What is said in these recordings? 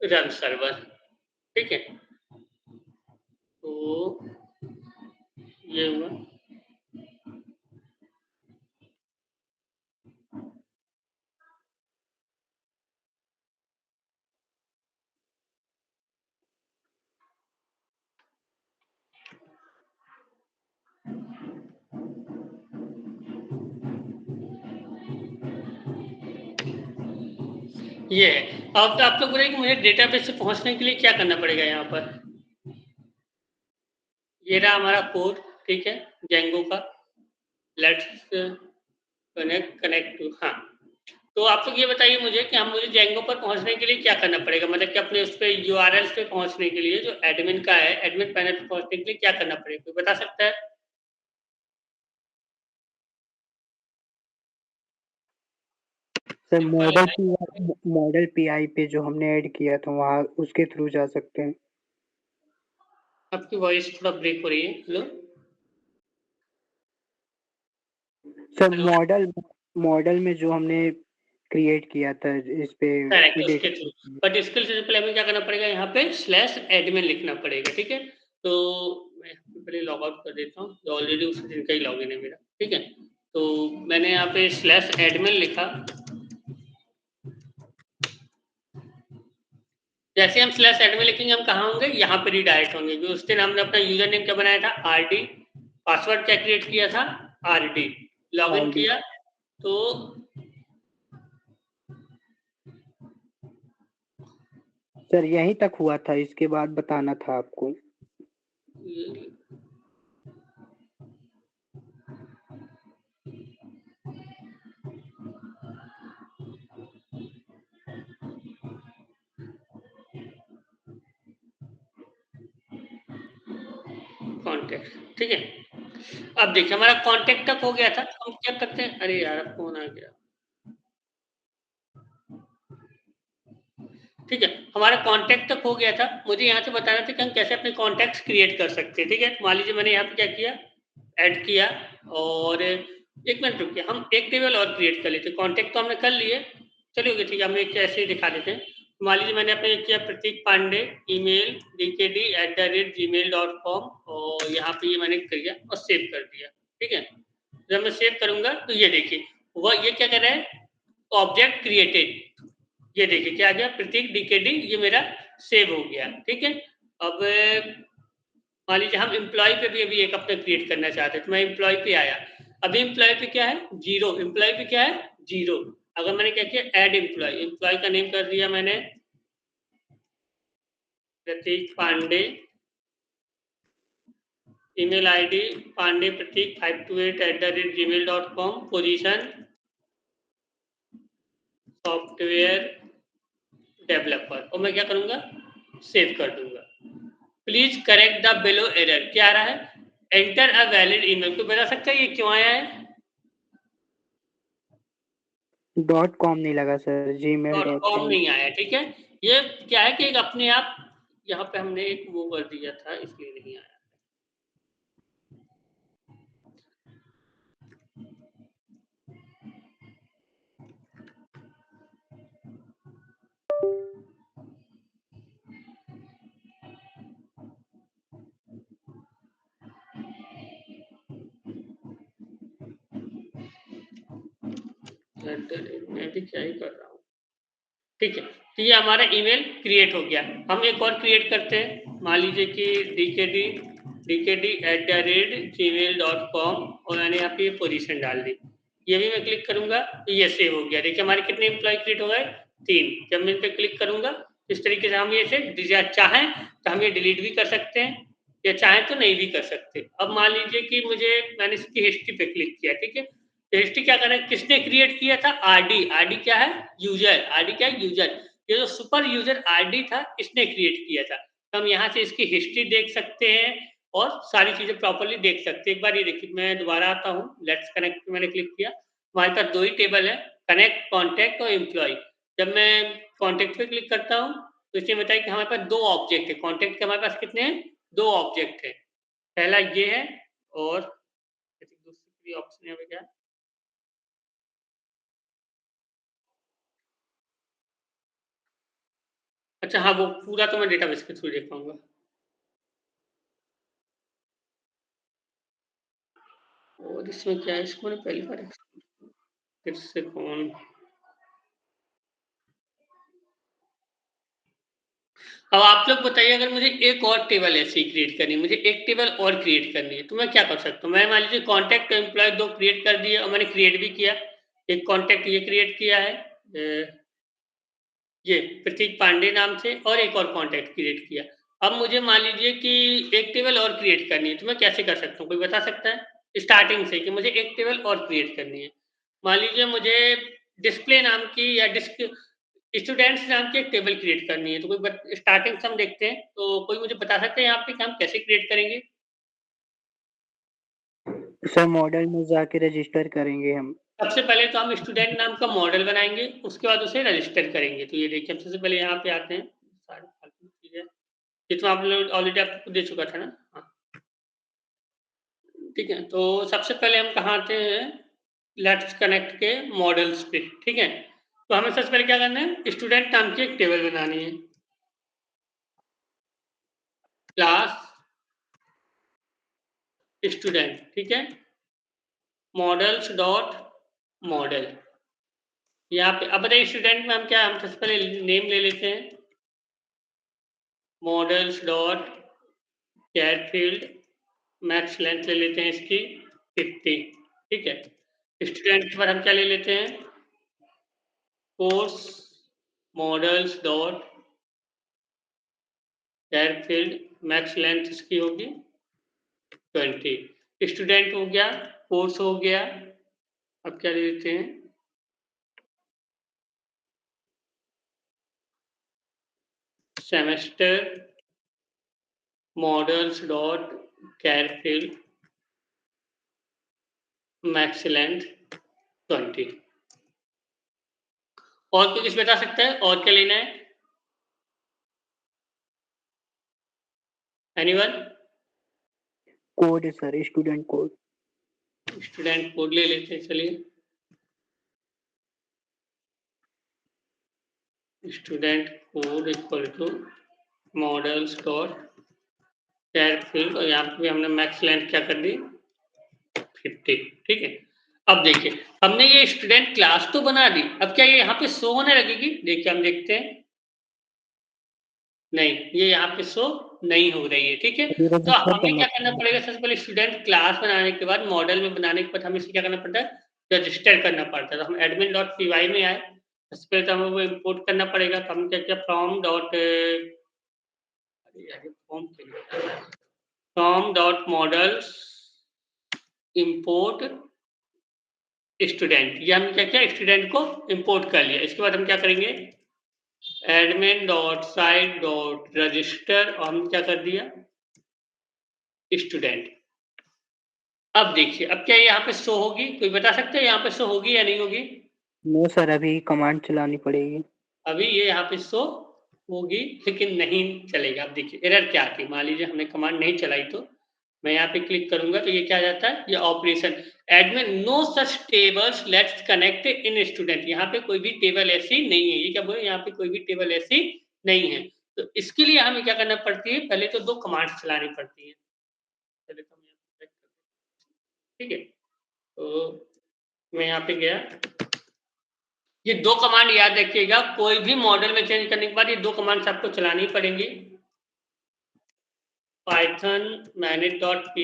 Run server, ठीक है? तो ये हुआ। ये है। अब तो आप लोग बोले कि मुझे डेटाबेस से पहुँचने के लिए क्या करना पड़ेगा यहाँ पर? ये रहा हमारा कोड, ठीक है? जेंगो का। लेट्स कनेक्ट टू, हाँ। तो आप लोग ये बताइए मुझे कि मुझे जेंगो पर पहुँचने के लिए क्या करना पड़ेगा? मतलब कि अपने उस पे यूआरएल्स पे पहुँचने के लिए जो एडमिन का है, एडमिन पैनल पे पहुँचने के लिए क्या करना पड़ेगा? कोई बता सकता है? सर सिंपल है। मॉडल पीआई पे जो हमने ऐड किया था वहाँ उसके थ्रू जा सकते हैं। आपकी वॉइस थोड़ा ब्रेक हो रही है। हेलो? Sir hello? मॉडल में जो हमने क्रिएट किया था इस पे करेक्ट, उसके थ्रू। डेटा। बट इसके लिए पहले हमें क्या करना पड़ेगा, यहाँ पे /admin लिखना पड़ेगा, ठीक है? तो मैं पहले लॉग आउट कर देता हूँ, जो ऑलरेडी उसी दिन का ही लॉगिन है मेरा, ठीक है? तो मैंने यहाँ पे /admin लिखा। जैसे हम /admin लिखेंगे, हम कहाँ होंगे? यहाँ पे रिडायरेक्ट होंगे। जो उस दिन हमने अपना यूजर नेम क्या बनाया था? RD। पासवर्ड क्या क्रिएट किया था? RD। लॉगिन किया तो सर यहीं तक हुआ था, इसके बाद बताना था आपको। कॉन्टेक्ट, ठीक है? अब देखिए हमारा कॉन्टेक्ट तक हो गया था। हम क्या करते हैं? अरे यार, फोन आ गया। ठीक है, हमारा कॉन्टैक्ट तक हो गया था। मुझे यहाँ से बताना था कि हम कैसे अपने कॉन्टैक्ट्स क्रिएट कर सकते हैं, ठीक है? मान लीजिए मैंने यहाँ पे क्या किया, ऐड किया, और एक मिनट रुकिए, हम एक टेबल और क्रिएट कर लेते हैं। कॉन्टैक्ट तो हमने कर लिए, चलिए ओके, ठीक है, हम एक ऐसे ही दिखा देते हैं। मान लीजिए मैंने अपने किया प्रतीक पांडे, ईमेल dkd@gmail.com, और यहाँ पे ये मैंने किया और सेव कर दिया, ठीक है? जब मैं सेव करूंगा तो ये देखिए, वह ये क्या कर रहा है? Object created. ये देखिए क्या आ गया, प्रतीक डीकेडी, ये मेरा सेव हो गया, ठीक है? अब मान लीजिए हम एम्प्लॉय पे भी अभी एक अपना क्रिएट करना चाहते हैं, तो मैं एम्प्लॉय पे आया। अभी एम्प्लॉय पे क्या है? 0। एम्प्लॉय पे क्या है? 0। अगर मैंने क्या किया, ऐड एम्प्लॉय, एम्प्लॉय का नेम कर दिया मैंने प्रतीक पांडे, ईमेल आईडी पांडे प्रतीक 528@gmail.com, पोजीशन सॉफ्टवेयर डेवलपर, और मैं क्या करूंगा? सेव कर दूंगा। Please correct the below error, क्या आ रहा है? Enter a valid email. तो बता सकते हैं ये क्यों आया है? .com नहीं लगा सर, .com gmail.com। नहीं आया, ठीक है? ये क्या है कि एक अपने आप यहाँ पे हमने एक वो कर दिया था, इसलिए नहीं आया। मैं भी क्या ही कर रहा हूँ, ठीक है? तो ये हमारा ईमेल क्रिएट हो गया। हम एक और क्रिएट करते हैं, मान लीजिए कि dkd@gmail.com, और मैंने यहाँ पे पोजीशन डाल दी। ये भी मैं क्लिक करूंगा तो ये सेव हो गया। देखिए हमारे कितने एम्प्लॉय क्रिएट हो गए? 3। जब मैं इस पर क्लिक करूंगा, इस तरीके से हम ये चाहें तो हम ये डिलीट भी कर सकते हैं, या चाहें तो नहीं भी कर सकते। अब मान लीजिए कि मैंने इसकी हिस्ट्री पे क्लिक किया, ठीक है? तो हिस्ट्री क्या करना है, किसने क्रिएट किया था? आरडी। आरडी क्या है? यूजर। आरडी क्या है? यूजर। ये जो सुपर यूजर आरडी था, इसने क्रिएट किया था। तो हम यहाँ से इसकी हिस्ट्री देख सकते हैं और सारी चीजें प्रॉपर्ली देख सकते हैं। एक बार ये देखिए, मैं दोबारा आता हूँ, लेट्स कनेक्ट पे मैंने क्लिक किया, हमारे पास 2 ही टेबल है, कनेक्ट, कॉन्टैक्ट और एम्प्लॉय। जब मैं कॉन्टैक्ट पे क्लिक करता हूँ तो इसने बताया कि हमारे पास 2 ऑब्जेक्ट है। कॉन्टैक्ट के हमारे पास कितने हैं? 2 ऑब्जेक्ट है। पहला ये है, और दूसरी ऑप्शन यहाँ पे क्या है? अच्छा हाँ, वो पूरा तो मैं डेटाबेस के थ्रू देख पाऊंगा। और इसमें क्या है, इसको मैंने पहली बार फिर से कौन। अब आप लोग बताइए, अगर मुझे एक और टेबल ऐसी क्रिएट करनी है, मुझे एक टेबल और क्रिएट करनी है, तो मैं क्या कर सकता हूँ? मैं मान लीजिए कॉन्टैक्ट एम्प्लॉय 2 क्रिएट कर दिए और मैंने क्रिएट भी किया। एक कॉन्टैक्ट ये क्रिएट किया है, ये प्रतीक पांडे नाम से, और एक और कॉन्टैक्ट क्रिएट किया। अब मुझे मान लीजिए कि एक टेबल और क्रिएट करनी है, तो मैं कैसे कर सकता हूँ? कोई बता सकता है? स्टार्टिंग से कि मुझे एक टेबल और क्रिएट करनी है। मान लीजिए मुझे डिस्प्ले नाम की या स्टूडेंट्स नाम की एक टेबल क्रिएट करनी है, तो कोई स्टार्टिंग से हम देखते हैं, तो कोई मुझे बता सकते हैं यहाँ पे कि हम कैसे क्रिएट करेंगे? सर मॉडल में जाके रजिस्टर करेंगे हम। सबसे पहले तो हम स्टूडेंट नाम का मॉडल बनाएंगे, उसके बाद उसे रजिस्टर करेंगे। तो ये देखिए, हम सबसे पहले यहाँ पे आते हैं। सारी फालतू चीजें ये तो आप लोग ऑलरेडी आपको दे चुका था ना। हाँ, ठीक है। तो सबसे पहले हम कहाँ आते हैं? लेट्स कनेक्ट के मॉडल्स पे, ठीक है। तो हमें सबसे पहले क्या करना है? स्टूडेंट नाम की एक टेबल बनानी है। क्लास स्टूडेंट, ठीक है। मॉडल्स डॉट मॉडल, यहाँ पे अब बताइए स्टूडेंट में हम क्या, हम सबसे पहले नेम ले लेते हैं। Models dot char field, max length ले लेते हैं इसकी 50, ठीक है। स्टूडेंट पर हम क्या ले लेते हैं? Course models dot char field, max length इसकी होगी 20। स्टूडेंट हो गया, कोर्स हो गया। अब क्या ले लेते हैं? Semester models dot char field, max length 20। और कोई कुछ बता सकता है और क्या लेना है? एनीवन? कोड है sir, student code. Student code ले लेते हैं, चलिए। Student code equal to models dot char field, और यहाँ पे हमने मैक्स लेंथ क्या कर दी 50, ठीक है। अब देखिए, हमने ये स्टूडेंट क्लास तो बना दी, अब क्या ये यहाँ पे शो होने लगेगी? देखिए हम देखते हैं, नहीं, ये यहाँ पे शो नहीं हो रही है, ठीक है। अभी तो रजिस्टर हमें करना क्या करना पड़ेगा। पड़ेगा? सबसे पहले स्टूडेंट क्लास बनाने के बाद, मॉडल में बनाने के बाद हमें इसे क्या करना पड़ता है? रजिस्टर करना पड़ता है। तो हम एडमिन डॉट पी वाई में आए, सबसे पहले तो हमें वो इम्पोर्ट करना पड़ेगा। तो हम क्या किया, from dot from dot models import student, ये हम क्या किया, स्टूडेंट को इम्पोर्ट कर लिया। इसके बाद हम क्या करेंगे? Admin dot site dot register, और हम क्या कर दिया? स्टूडेंट। अब देखिए, अब क्या यहाँ पे शो होगी? कोई बता सकते हैं यहाँ पे शो होगी या नहीं होगी? नो सर, अभी कमांड चलानी पड़ेगी। अभी ये यहाँ पे शो होगी, लेकिन नहीं चलेगा। अब देखिए एरर क्या आती है। मान लीजिए हमने कमांड नहीं चलाई, तो मैं यहाँ पे क्लिक करूंगा तो ये क्या आ जाता है? ये operation admin no such tables let's connect in student, यहाँ पे कोई भी टेबल ऐसी नहीं है। ये क्या बोले? यहाँ पे कोई भी टेबल ऐसी नहीं है। तो इसके लिए हमें क्या करना पड़ती है? पहले तो 2 कमांड्स चलानी पड़ती है। पहले तो हम यहाँ पे check करते हैं, ठीक है। तो मैं यहाँ पे गया, ये 2 कमांड याद रखिएगा, कोई भी मॉडल में चेंज करने के बाद ये 2 कमांड्स आपको चलानी पड़ेंगी। पाइथन manage.py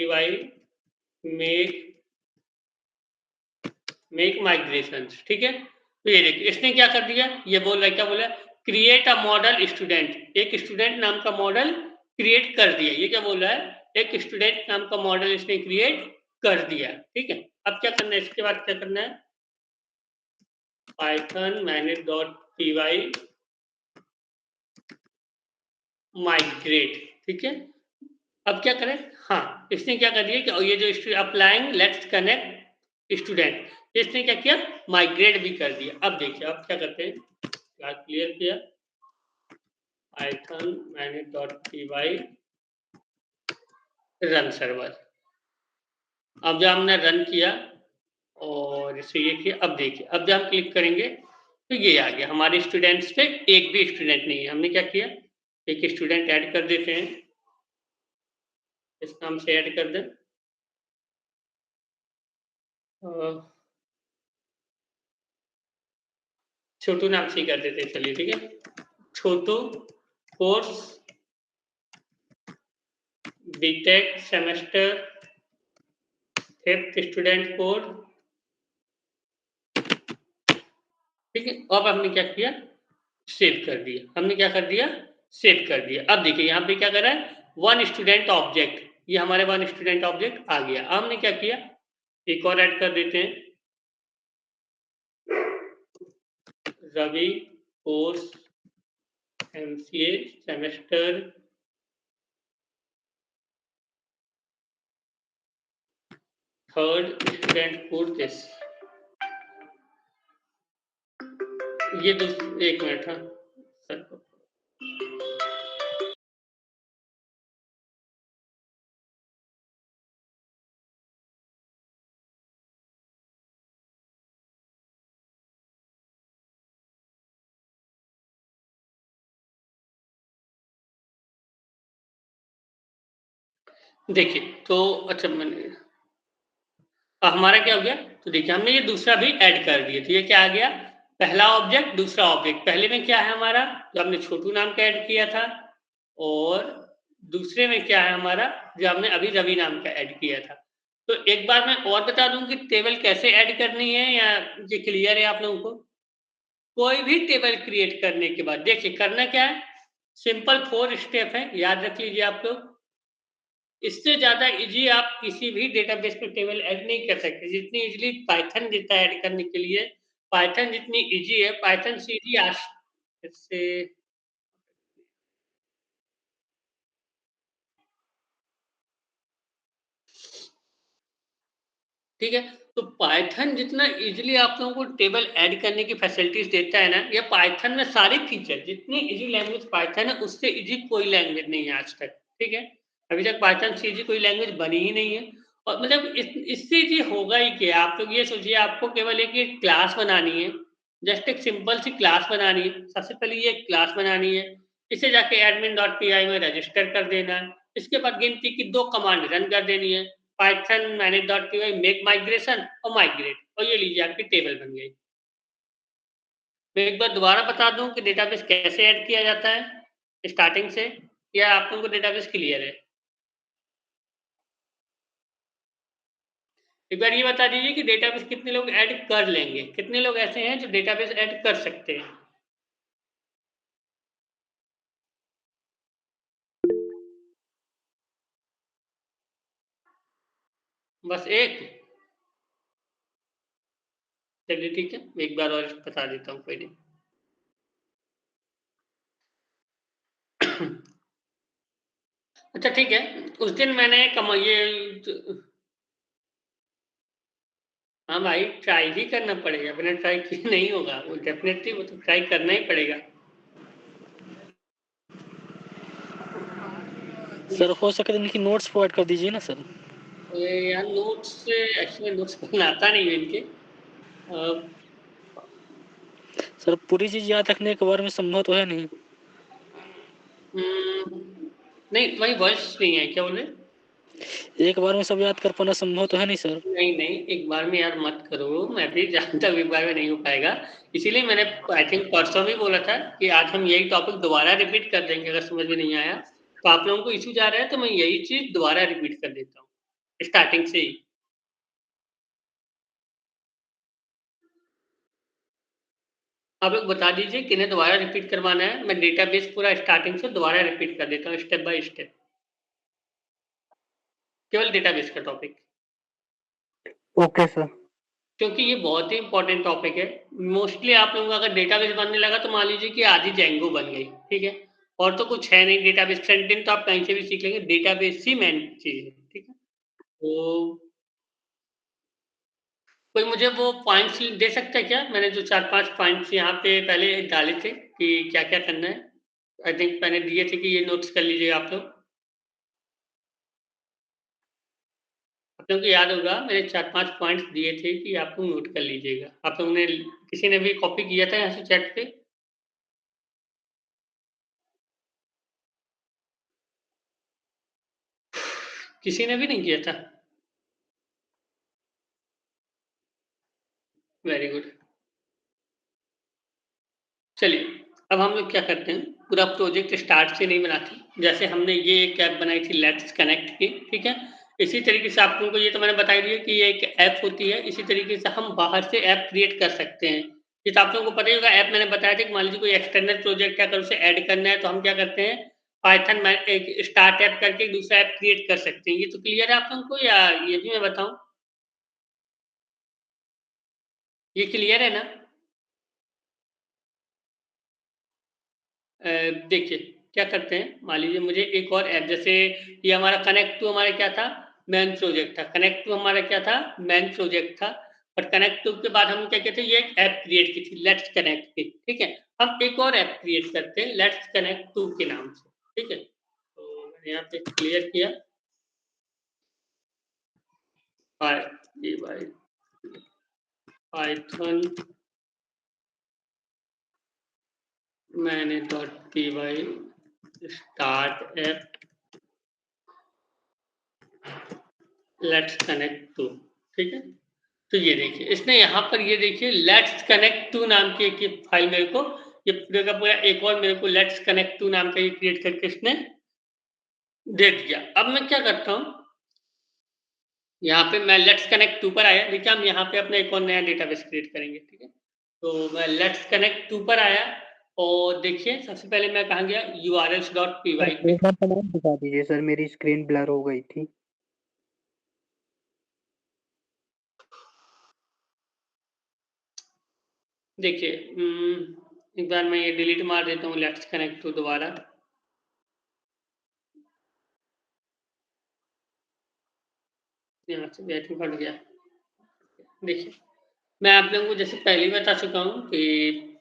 मेक माइग्रेशन, ठीक है। तो ये देखिए इसने क्या कर दिया, ये बोल रहा है, क्या बोला? क्रिएट अ मॉडल स्टूडेंट, एक स्टूडेंट नाम का मॉडल क्रिएट कर दिया। ये क्या बोल रहा है? एक स्टूडेंट नाम का मॉडल इसने क्रिएट कर दिया, ठीक है। अब क्या करना है? इसके बाद क्या करना है? पाइथन manage.py माइग्रेट, ठीक है। अब क्या करें? हाँ, इसने क्या कर दिया कि ये जो अप्लाइंग लेट्स कनेक्ट स्टूडेंट, इसने क्या किया? माइग्रेट भी कर दिया। अब देखिए, अब क्या करते हैं? क्लियर किया, पाइथन manage.py रन सर्वर। अब जब हमने रन किया और इसे ये किया, अब देखिए, अब जब हम क्लिक करेंगे तो ये आ गया हमारे स्टूडेंट्स पे एक भी स्टूडेंट नहीं है। हमने क्या किया, एक स्टूडेंट ऐड कर देते हैं, इस नाम से ऐड कर दें। छोटू नाम से ही कर देते हैं, चलिए ठीक है। Chhotu course BTech semester 5th student code, ठीक है। अब हमने क्या किया, सेव कर दिया। हमने क्या कर दिया, सेव कर दिया। अब देखिए यहाँ पे क्या कर रहा है, वन स्टूडेंट ऑब्जेक्ट, ये हमारे वन स्टूडेंट ऑब्जेक्ट आ गया। अब हमने क्या किया, एक और ऐड कर देते हैं, Ravi course MCA semester 3rd student code this. ये एक मिनट, हाँ सर। देखिए तो अच्छा मैंने हमारा क्या हो गया, तो देखिए हमने ये दूसरा भी ऐड कर दिया। तो ये क्या आ गया, पहला ऑब्जेक्ट दूसरा ऑब्जेक्ट। पहले में क्या है हमारा, जो हमने छोटू नाम का ऐड किया था, और दूसरे में क्या है हमारा, जो हमने अभी रवि नाम का ऐड किया था। तो एक बार मैं और बता दूं कि टेबल कैसे ऐड करनी है, या ये क्लियर है आप लोगों को। कोई भी टेबल क्रिएट करने के बाद देखिए करना क्या है, सिंपल 4 स्टेप है, याद रख लीजिए आप लोग। इससे ज़्यादा ईज़ी आप किसी भी डेटाबेस में टेबल ऐड नहीं कर सकते, जितनी ईज़िली पाइथन देता है ऐड करने के लिए, पाइथन जितनी ईज़ी है, पाइथन से ईज़ी इससे ठीक है। तो पाइथन जितना ईज़िली आप लोगों को टेबल ऐड करने की फैसिलिटीज़ देता है ना, ये पाइथन में सारे फीचर, जितनी ईज़ी लैंग्वेज पाइथन है, उससे ईज़ी कोई लैंग्वेज नहीं है आज तक, ठीक है? अभी तक पाइथन से ईज़ी कोई लैंग्वेज बनी ही नहीं है। और मतलब इससे ईज़ी होगा ही क्या? आप लोग ये सोचिए, आपको केवल एक क्लास बनानी है, जस्ट एक सिंपल सी क्लास बनानी है। सबसे पहले ये क्लास बनानी है, इसे जाके admin.py में रजिस्टर कर देना है। इसके बाद गिनती की 2 कमांड रन कर देनी है, पाइथन manage.py मेक माइग्रेशन और माइग्रेट, और ये लीजिए आपकी टेबल बन गई। मैं एक बार दोबारा बता दूं कि डेटाबेस कैसे ऐड किया जाता है स्टार्टिंग से, या आप लोगों को डेटाबेस क्लियर है। एक बार ये बता दीजिए कि डेटाबेस कितने लोग ऐड कर लेंगे, कितने लोग ऐसे हैं जो डेटाबेस ऐड कर सकते हैं। बस एक, चलिए ठीक है, एक बार और बता देता हूँ, कोई नहीं। अच्छा ठीक है, उस दिन मैंने ये हाँ भाई, ट्राई भी करना पड़ेगा, बिना ट्राई किए नहीं होगा, वो डेफिनेटली वो तो ट्राई करना ही पड़ेगा। सर हो सके तो इनकी नोट्स प्रोवाइड कर दीजिए ना सर। यार नोट्स, एक्चुअली नोट्स पढ़ना आता नहीं है इनके। सर पूरी चीज याद रखने के बारे में संभव तो है नहीं। नहीं, तुम्हारी वॉइस नहीं है, क्या बोले? एक बार में सब याद कर पाना संभव तो है नहीं सर। नहीं नहीं, एक बार में याद मत करो, मैं भी जानता हूँ एक बार में नहीं हो पाएगा। इसीलिए मैंने आई थिंक परसों भी बोला था कि आज हम यही टॉपिक दोबारा रिपीट कर देंगे, अगर समझ में नहीं आया तो। आप लोगों को इशू जा रहा है तो मैं यही चीज दोबारा रिपीट कर देता हूँ स्टार्टिंग से ही। आप लोग बता दीजिए किन्हें दोबारा रिपीट करवाना है, मैं डेटाबेस पूरा स्टार्टिंग से दोबारा रिपीट कर देता हूँ स्टेप बाय स्टेप, केवल डेटाबेस का टॉपिक, ओके सर। क्योंकि ये बहुत ही इंपॉर्टेंट टॉपिक है। मोस्टली आप लोगों का अगर डेटाबेस बनने लगा तो मान लीजिए कि आधी जेंगो बन गई, ठीक है। और तो कुछ है नहीं, डेटाबेस फ्रंट एंड तो आप कहीं से भी सीख लेंगे, डेटाबेस ही मेन चीज है, ठीक है। तो कोई मुझे वो पॉइंट्स दे सकता है क्या, मैंने जो 4-5 पॉइंट्स यहाँ पे पहले डाले थे कि क्या क्या करना है, आई थिंक मैंने दिए थे कि ये नोट्स कर लीजिए आप लोग। आप लोगों को याद होगा मैंने 4-5 पॉइंट्स दिए थे कि आप लोग नोट कर लीजिएगा, आप लोगों ने किसी ने भी कॉपी किया था यहाँ से चैट पे? किसी ने भी नहीं किया था? Very good. चलिए, अब हम लोग क्या करते हैं, पूरा प्रोजेक्ट स्टार्ट से नहीं बनाते। जैसे हमने ये एक ऐप बनाई थी लेट्स कनेक्ट की, ठीक है? इसी तरीके से आप लोगों को ये तो मैंने बता ही दिया कि ये एक ऐप होती है, इसी तरीके से हम बाहर से ऐप क्रिएट कर सकते हैं। ये तो आप लोगों को पता ही होगा, ऐप मैंने बताया था कि मान लीजिए कोई एक्सटर्नल प्रोजेक्ट है, अगर उसे ऐड करना है तो हम क्या करते हैं, पाइथन में एक स्टार्ट ऐप करके एक दूसरा ऐप क्रिएट कर सकते हैं। ये तो क्लियर है आप लोगों को या ये भी मैं बताऊँ? ये क्लियर है ना? देखिए, क्या करते हैं, मान लीजिए मुझे एक और ऐप, जैसे ये हमारा कनेक्ट टू हमारा क्या था, मेन प्रोजेक्ट था। कनेक्ट टू हमारा क्या था, मेन प्रोजेक्ट था। और कनेक्ट टू के बाद हम क्या कहते हैं, ये एक ऐप क्रिएट की थी लेट्स कनेक्ट की, ठीक है? हम एक और ऐप क्रिएट करते हैं लेट्स कनेक्ट टू के नाम से, ठीक है? तो मैंने यहाँ पे क्लियर किया पाइथन मैंने .py start app let's connect to, ठीक है? तो ये देखिए, इसने यहाँ पर ये देखिए लेट्स कनेक्ट टू नाम की एक फाइल मेरे को, ये पूरे का पूरा एक और मेरे को लेट्स कनेक्ट टू नाम का ये क्रिएट करके इसने दे दिया। अब मैं क्या करता हूँ, यहाँ पे मैं लेट्स कनेक्ट टू पर आया, देखिए हम यहाँ पे अपना एक और नया डेटाबेस क्रिएट करेंगे, ठीक है? तो मैं लेट्स कनेक्ट टू पर आया और देखिए सबसे पहले मैं कहाँ गया, urls.py सर पे। एक बार कमांड दिखा दीजिए सर, मेरी स्क्रीन ब्लर हो गई थी। देखिए एक बार मैं ये डिलीट मार देता हूँ लेट्स कनेक्ट टू दोबारा। यहाँ से बैटरी फट गया। देखिए, मैं आप लोगों को जैसे पहले ही बता चुका हूँ कि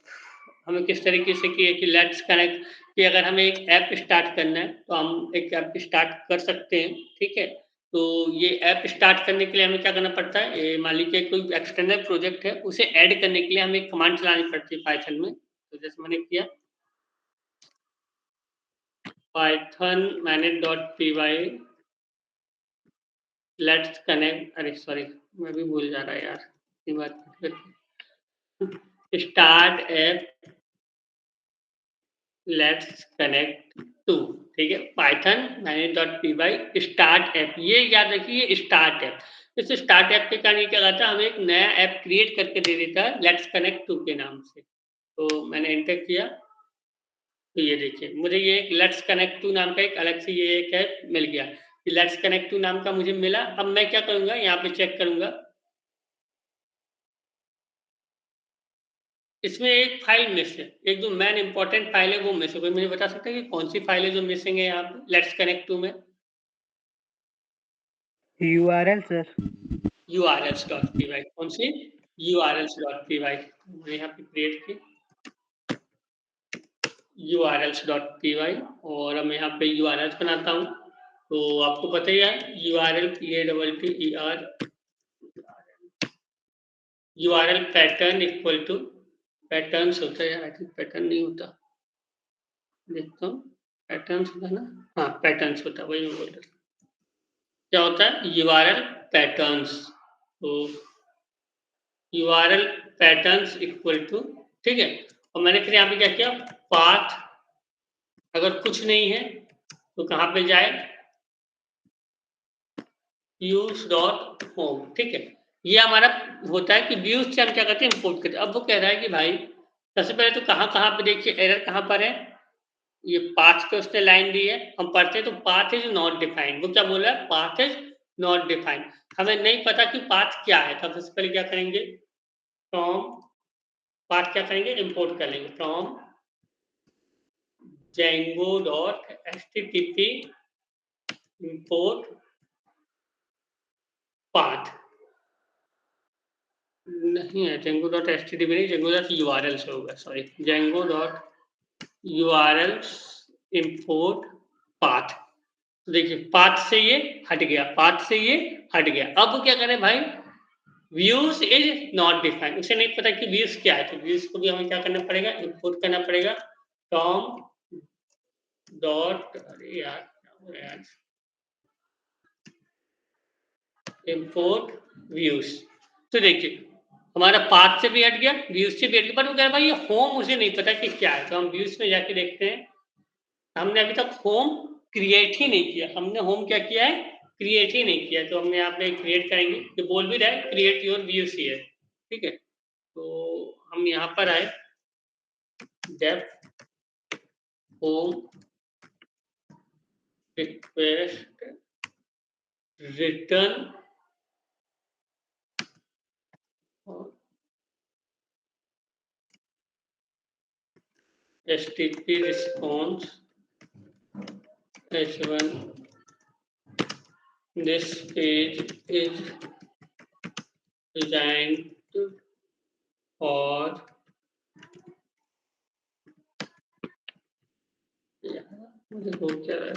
हमें किस तरीके से कि लेट्स कनेक्ट, कि अगर हमें एक ऐप स्टार्ट करना है तो हम एक ऐप स्टार्ट कर सकते हैं, ठीक है? तो ये ऐप स्टार्ट करने के लिए हमें क्या करना पड़ता है, मान लीजिए कोई एक्सटर्नल प्रोजेक्ट है, उसे ऐड करने के लिए हमें एक कमांड चलानी पड़ती है पाइथन में। तो जैसे मैंने किया पाइथन मैंने .py लेट्स कनेक्ट, अरे सॉरी मैं भी भूल जा रहा यार ये बात, start app let's connect to, ठीक है? पाइथन मैंने .py स्टार्ट ऐप, ये याद रखिए स्टार्ट ऐप। इस स्टार्ट ऐप के कारण ये क्या करता है, हमें एक नया ऐप क्रिएट करके दे देता है लेट्स कनेक्ट टू के नाम से। तो मैंने एंटर किया तो ये देखिए मुझे ये एक लेट्स कनेक्ट टू नाम का एक अलग से ये एक ऐप मिल गया। लेट्स कनेक्ट टू नाम का मुझे मिला। अब मैं क्या करूंगा, यहाँ पे चेक करूंगा, इसमें एक फाइल मिस है, एक जो मेन इंपॉर्टेंट फाइल है वो मिस है। कोई मुझे बता सकता है कि कौन सी फाइल है जो मिसिंग है यहाँ पे लेट्स कनेक्ट टू में? URL sir. urls.py, कौन सी? urls.py। मैंने यहाँ पे क्रिएट की urls.py और अब मैं यहाँ पे urls बनाता हूँ। तो आपको पता ही है url url pattern equal to patterns होता है, आई थिंक पैटर्न नहीं होता, देखता हूँ पैटर्न्स होता है ना, हाँ पैटर्न्स होता है, वही मैं बोल रहा था। क्या होता है url पैटर्न्स, तो url पैटर्न्स इक्वल टू, ठीक है? और मैंने फिर यहाँ पे क्या किया, पाथ, अगर कुछ नहीं है तो कहाँ पे जाए, व्यूज डॉट होम, ठीक है? ये हमारा होता है कि व्यूज से हम क्या करते हैं, इंपोर्ट करते हैं। अब वो कह रहा है कि भाई सबसे पहले तो कहाँ पे देखिए एरर कहाँ पर है, ये पाथ पे उसने लाइन दी है, हम पढ़ते हैं तो पाथ इज नॉट डिफाइंड। वो क्या बोल रहा है, पाथ इज नॉट डिफाइंड। हमें नहीं पता कि पाथ क्या है, तब सबसे पहले क्या करेंगे, फ्रॉम पाथ क्या करेंगे, इंपोर्ट कर लेंगे फ्रॉम django.http import path, नहीं है django.http नहीं, django.url से होगा, सॉरी django.url import path। तो देखिए पाथ से ये हट गया, पाथ से ये हट गया। अब क्या करें भाई, व्यूज इज नॉट डिफाइंड, उसे नहीं पता कि व्यूज क्या है, तो व्यूज को भी हमें क्या करना पड़ेगा, इंपोर्ट करना पड़ेगा टॉम डॉट, अरे यार क्या हो रहा है यार, इंपोर्ट व्यूज। तो देखिए हमारा पाथ से भी हट गया, व्यूज से भी हट गया, पर वो कह रहा भाई ये होम मुझे नहीं पता कि क्या है, तो हम व्यूज में जाके देखते हैं। हमने अभी तक होम क्रिएट ही नहीं किया, हमने होम क्या किया है, क्रिएट ही नहीं किया, तो हमने यहाँ पे क्रिएट करेंगे, ये बोल भी रहा है क्रिएट योर व्यूज हियर, ठीक है। तो हम यहाँ पर आए, def home request return HTTP response H1, this page is designed for मुझे हो क्या रहा है,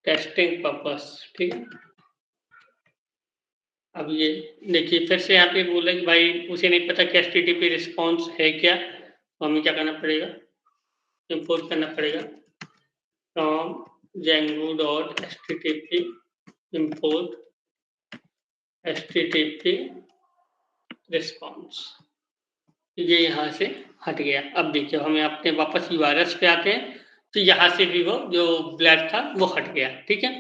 टेस्टिंग पर्पस, ठीक है। अब ये देखिए फिर से यहाँ पे बोला कि भाई उसे नहीं पता कि HTTP रिस्पॉन्स है क्या, तो हमें क्या करना पड़ेगा, इंपोर्ट करना पड़ेगा from django.http import HTTP response, ये यहाँ से हट गया। अब देखिए हमें अपने वापस यूआरएस पे आते हैं, तो यहाँ से भी वो जो ब्लैक था वो हट गया, ठीक है।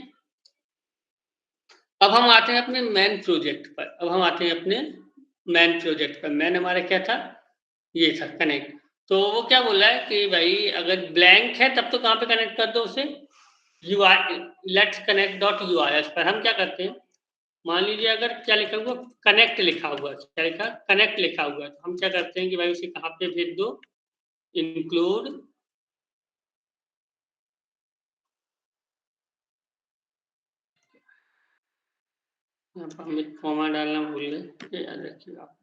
अब हम आते हैं अपने मेन प्रोजेक्ट पर, अब हम आते हैं अपने मेन प्रोजेक्ट पर। मेन हमारा क्या था, ये था कनेक्ट। तो वो क्या बोला है कि भाई अगर ब्लैंक है तब तो कहाँ पे कनेक्ट कर दो उसे, लेट्स कनेक्ट डॉट यूआरएस पर। हम क्या करते हैं, मान लीजिए अगर क्या लिखा हुआ, कनेक्ट लिखा हुआ, क्या लिखा, कनेक्ट लिखा हुआ, तो हम क्या करते हैं कि भाई उसे कहाँ पे भेज दो, इंक्लूड यहाँ पर हम एक कॉमा डालना भूल गए, ये याद रखिएगा आप,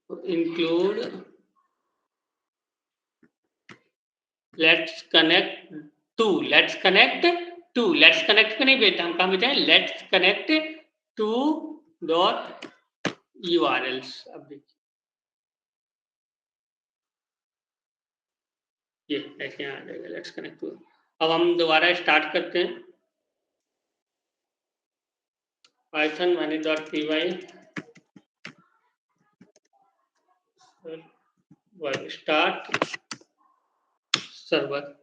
तो include let's connect let's connect को नहीं भेजता, हम कहाँ भेजते हैं, let's connect to dot URLs. अब देखिए ये ऐसे यहाँ आ जाएगा, लेट्स कनेक्ट टू। अब हम दोबारा स्टार्ट करते हैं, Python -py start server,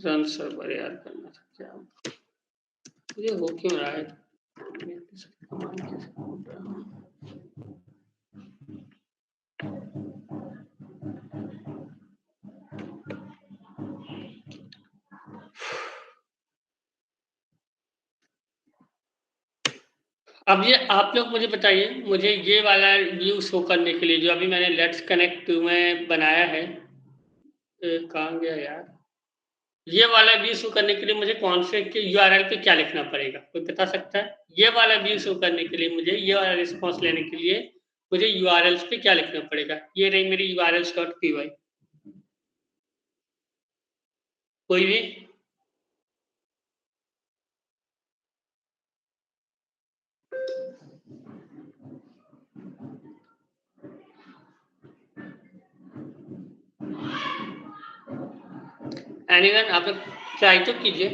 run server, यार करना था क्या, ये हो क्यों रहा है, अब ये आप लोग मुझे बताइए, मुझे ये वाला व्यू शो करने के लिए जो अभी मैंने लेट्स कनेक्ट में बनाया है, कहाँ गया यार, ये वाला व्यू शो करने के लिए मुझे कौन से यूआरएल पे क्या लिखना पड़ेगा, कोई बता सकता है? ये वाला व्यू शो करने के लिए मुझे, ये वाला रिस्पॉन्स लेने के लिए मुझे यूआरएल्स पे क्या लिखना पड़ेगा, ये रही मेरी urls.py, कोई भी? एनीवन, आप लोग ट्राई तो कीजिए।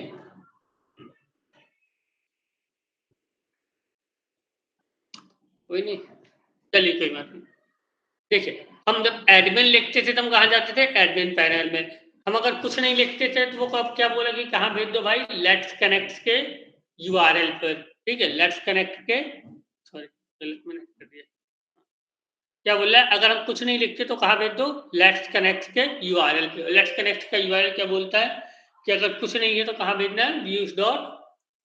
कोई नहीं, चलिए कोई बात नहीं। देखिए हम जब एडमिन लिखते थे तो हम कहाँ जाते थे, एडमिन पैनल में। हम अगर कुछ नहीं लिखते थे तो वो कब क्या बोला कि कहाँ भेज दो भाई, लेट्स कनेक्ट के यूआरएल पर, ठीक है, लेट्स कनेक्ट के, सॉरी गलत मैंने कर दिया, क्या बोल रहा है, अगर हम कुछ नहीं लिखते तो कहाँ भेज दो, लेट्स कनेक्ट के यूआरएल पे। लेट्स कनेक्ट का यूआरएल क्या बोलता है कि अगर कुछ नहीं है तो कहाँ भेजना है, व्यूज डॉट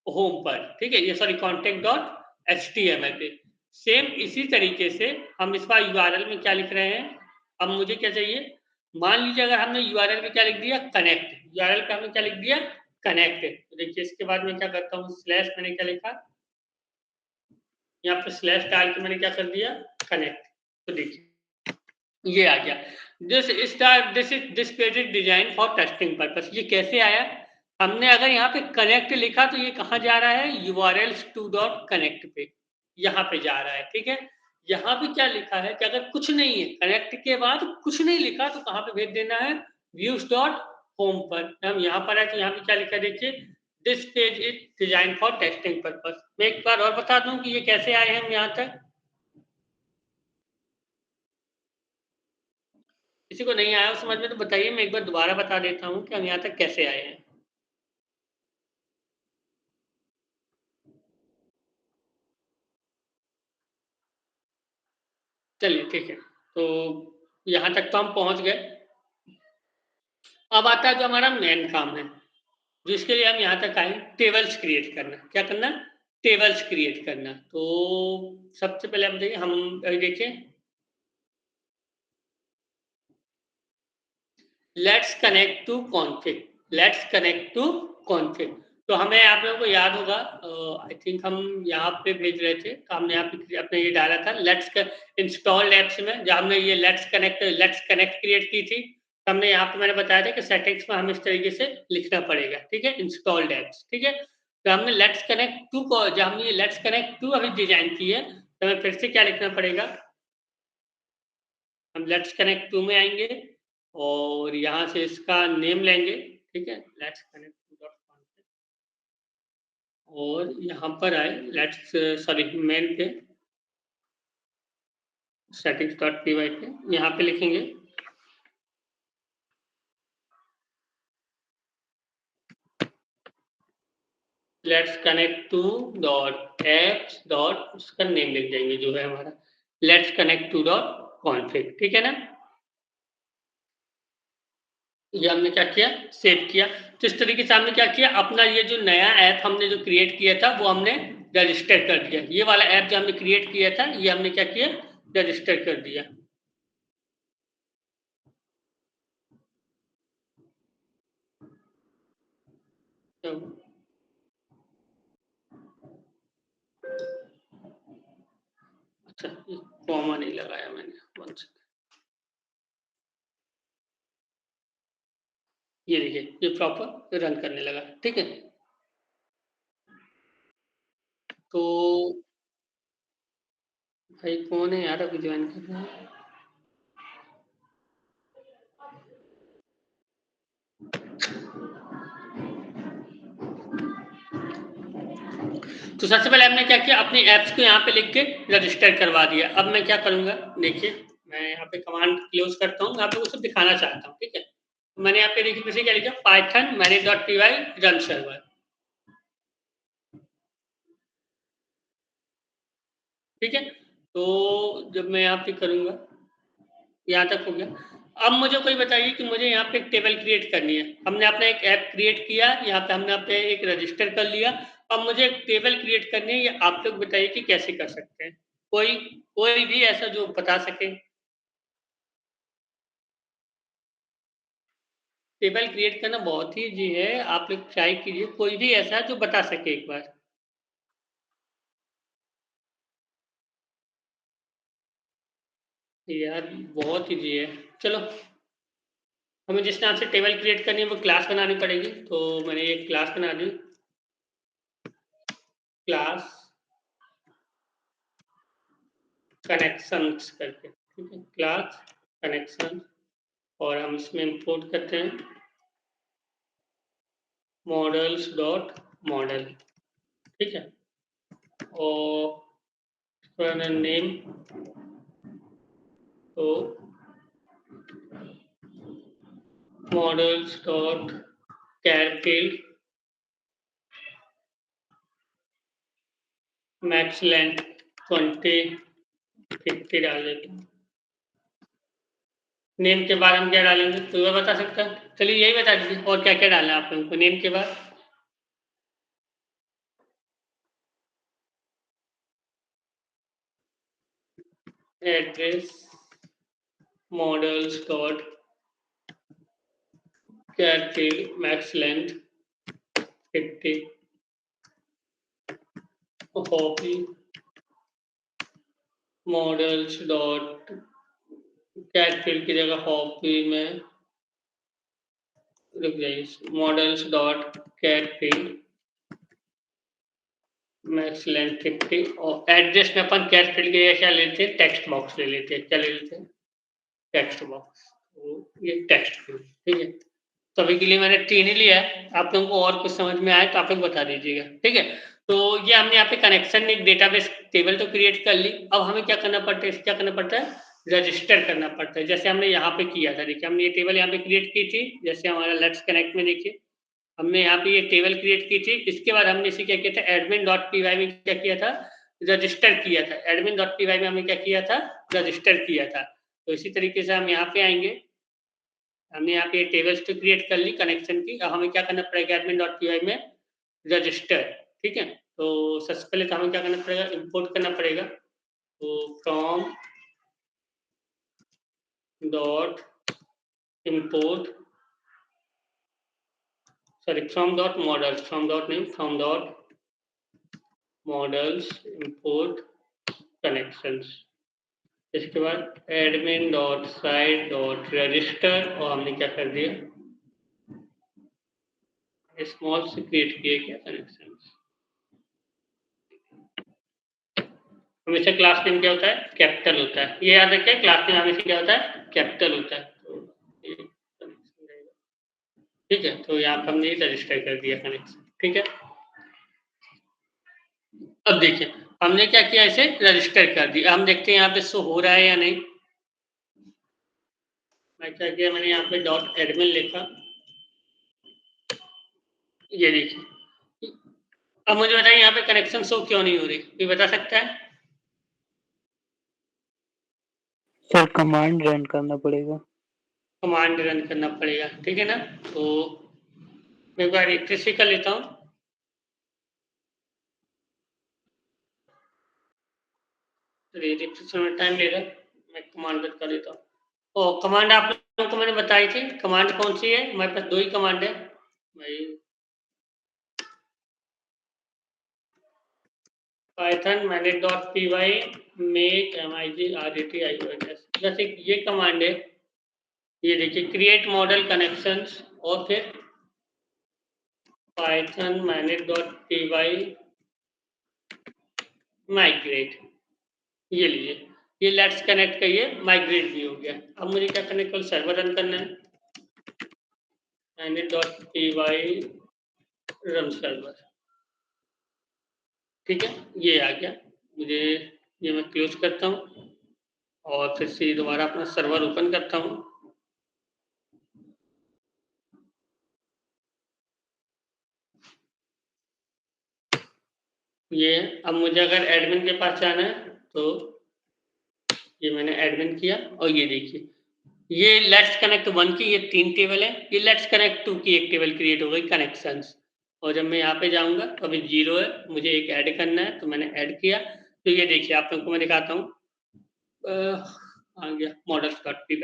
होम पर, ठीक है, ये सॉरी कॉन्टेक्ट डॉट एचटीएमएल पे। सेम इसी तरीके से हम इस बार यूआरएल में क्या लिख रहे हैं, अब मुझे क्या चाहिए, मान लीजिए अगर हमने यूआरएल में क्या लिख दिया, कनेक्ट, यूआरएल पे हमने क्या लिख दिया, कनेक्ट, तो देखिए इसके बाद मैं क्या करता हूँ, स्लैश मैंने क्या लिखा, यहाँ पे स्लैश डाल के मैंने क्या कर दिया, कनेक्ट, तो देखिए ये आ गया, this page is design for testing purpose. ये कैसे आया, हमने अगर यहाँ पे कनेक्ट लिखा तो ये कहाँ जा रहा है, urls to dot connect पे, यहाँ पे जा रहा है, ठीक है। यहाँ पे क्या लिखा है कि अगर कुछ नहीं है, कनेक्ट के बाद कुछ नहीं लिखा तो कहाँ पे भेज देना है, views dot home पर। हम यहाँ पर है तो यहाँ पे क्या लिखा है देखिए, this page is design for testing purpose. मैं एक बार और बता दूं कि ये कैसे आए हैं हम यहाँ तक। किसी को नहीं आया समझ में तो बताइए, मैं एक बार दोबारा बता देता हूँ कि हम यहाँ तक कैसे आए हैं। चलिए ठीक है, तो यहाँ तक तो हम पहुँच गए। अब आता है जो हमारा मेन काम है, जिसके लिए हम यहाँ तक आए, टेबल्स क्रिएट करना। क्या करना? टेबल्स क्रिएट करना। तो सबसे पहले हम देखिए, हम देखिए, let's connect to config, let's connect to config. तो हमें आप लोगों को याद होगा, आई थिंक हम यहाँ पे भेज रहे थे, तो हमने यहाँ पे अपने ये डाला था लेट्स इंस्टॉल्ड एप्स में, जब हमने ये लेट्स कनेक्ट क्रिएट की थी, तो हमने यहाँ पे मैंने बताया था कि सेटिंग्स में हमें इस तरीके से लिखना पड़ेगा, ठीक है, इंस्टॉल्ड एप्स, ठीक है। तो हमने लेट्स कनेक्ट टू को, जब हमने ये लेट्स कनेक्ट टू अभी डिजाइन की है, तो हमें फिर से क्या लिखना पड़ेगा, हम लेट्स कनेक्ट टू में आएंगे और यहाँ से इसका नेम लेंगे, ठीक है, let's connect to dot config, और यहाँ पर आए लेट्स सॉरी मेन पे सेटिंग्स डॉट पी वाई पे, यहाँ पे लिखेंगे let's connect to dot apps dot, उसका नेम लिख देंगे जो है हमारा let's connect to dot config, ठीक है ना। ये हमने क्या किया, सेव किया। तो इस तरीके से हमने क्या किया, अपना ये जो नया ऐप हमने जो क्रिएट किया था वो हमने रजिस्टर कर दिया। ये वाला ऐप जो हमने क्रिएट किया था ये हमने क्या किया, रजिस्टर कर दिया। तो अच्छा, ये कॉमा नहीं लगाया मैंने, वन सेकंड। ये देखिए, ये प्रॉपर रन करने लगा, ठीक है। तो भाई कौन है यार अभी ज्वाइन कर रहा है? तो सबसे पहले हमने क्या किया, अपनी एप्स को यहाँ पे लिख के रजिस्टर करवा दिया। अब मैं क्या करूंगा, देखिए मैं यहाँ पे कमांड क्लोज करता हूँ, आप लोगों को दिखाना चाहता हूँ, ठीक है। तो मैंने यहाँ पे देखिए पीछे क्या लिखा, पाइथन manage.py रन सर्वर, ठीक है। तो जब मैं यहाँ पे करूंगा, यहाँ तक हो गया। अब मुझे कोई बताइए कि मुझे यहाँ पे एक टेबल क्रिएट करनी है। हमने अपना एक ऐप क्रिएट किया, यहाँ पे हमने अपने एक रजिस्टर कर लिया। अब मुझे एक टेबल क्रिएट करनी है, ये आप लोग बताइए कि कैसे कर सकते हैं। कोई कोई भी ऐसा जो बता सके। टेबल क्रिएट करना बहुत ही इजी है, आप लोग ट्राई कीजिए, कोई भी ऐसा जो बता सके एक बार। यार बहुत इजी है, चलो हमें जिस नाम से टेबल क्रिएट करनी है वो क्लास बनानी पड़ेगी। तो मैंने एक क्लास बना दी, क्लास कनेक्शंस करके, ठीक है, क्लास कनेक्शन, और हम इसमें इंपोर्ट करते हैं मॉडल्स डॉट मॉडल, ठीक है, और नेम तो models dot charfield max length 20 50 डाल देते हैं। नेम के बाद हम क्या डालेंगे, तो वह बता सकता है, चलिए यही बता दीजिए और क्या क्या डालना है आप लोगों को नेम के बाद। Address models dot charfield max length 50, hobby models dot charfield की जगह हॉबी में रुक जाइए, models dot cat field max length 50 और एड्रेस में अपन कैट फील्ड के लिए क्या लेते हैं, टेक्स्ट बॉक्स ले लेते हैं। क्या ले लेते हैं, टेक्स्ट बॉक्स। तो ये टेक्स्ट फील्ड, ठीक है। तो अभी के लिए मैंने 3 ही लिया है, आप लोगों को और कुछ समझ में आए तो आप लोग बता दीजिएगा, ठीक है। तो ये हमने यहाँ पे कनेक्शन में एक डेटाबेस टेबल तो क्रिएट कर ली। अब हमें क्या करना पड़ता है, क्या करना पड़ता है, रजिस्टर करना पड़ता है। जैसे हमने यहाँ पे किया था, देखिए हमने ये टेबल यहाँ पे क्रिएट की थी। जैसे हमारा लेट्स कनेक्ट में देखिए हमने यहाँ पे ये टेबल क्रिएट की थी। इसके बाद हमने इसे क्या किया था, एडमिन डॉट पी वाई में क्या किया था, रजिस्टर किया था। एडमिन डॉट पी वाई में हमने क्या किया था, रजिस्टर किया था। तो इसी तरीके से हम यहाँ पे आएंगे, हमने यहाँ पे टेबल्स तो क्रिएट कर ली कनेक्शन की। अब हमें क्या करना पड़ेगा, एडमिन डॉट पी वाई में रजिस्टर, ठीक है। तो सबसे पहले तो हमें क्या करना पड़ेगा, इंपोर्ट करना पड़ेगा। तो from dot import, sorry from dot models, from dot नहीं, from dot models import connections. इसके बाद admin dot site dot register, और हमने क्या कर दिया, स्मॉल से क्रिएट किए क्या कनेक्शन। हमेशा क्लास नेम क्या होता है, कैपिटल होता है। ये याद रखिए, क्लास नेम हमेशा क्या होता है, कैपिटल होता है। तो ठीक है, तो यहाँ पर हमने रजिस्टर कर दिया कनेक्शन, ठीक है। अब देखिए हमने क्या किया, इसे रजिस्टर कर दिया। हम देखते हैं यहाँ पे शो हो रहा है या नहीं। मैं क्या किया, मैंने यहाँ पे डॉट एडमिन लिखा, ये देखिए। अब मुझे बताइए यहाँ पे कनेक्शन शो क्यों नहीं हो रही, कोई बता सकता है। सर कमांड रन करना पड़ेगा। कमांड रन करना पड़ेगा, ठीक है ना। तो मैं एक बार रिफ्रेश कर लेता हूँ। रिफ्रेश में टाइम ले रहा है, मैं कमांड रन कर लेता हूँ। और कमांड आप लोगों को मैंने बताई थी, कमांड कौन सी है, हमारे पास 2 ही कमांड है भाई, पाइथन manage.py make mig बस एक ये कमांड है। ये देखिए क्रिएट मॉडल कनेक्शंस और फिर पाइथन manage.py माइग्रेट, ये लीजिए, ये लेट्स कनेक्ट का ये माइग्रेट भी हो गया। अब मुझे क्या करना है, कल सर्वर रन करना है, manage.py रन सर्वर, ठीक है। ये आ गया, मुझे ये मैं क्लोज करता हूँ और फिर से दोबारा अपना सर्वर ओपन करता हूँ। ये अब मुझे अगर एडमिन के पास जाना है तो ये मैंने एडमिन किया, और ये देखिए ये लेट्स कनेक्ट 1 की ये 3 टेबल है, ये लेट्स कनेक्ट 2 की एक टेबल क्रिएट हो गई कनेक्शंस। और जब मैं यहाँ पे जाऊंगा तो अभी 0 है, मुझे एक ऐड करना है, तो मैंने ऐड किया। तो ये देखिए आप लोगों को मैं दिखाता हूँ, आ गया models.py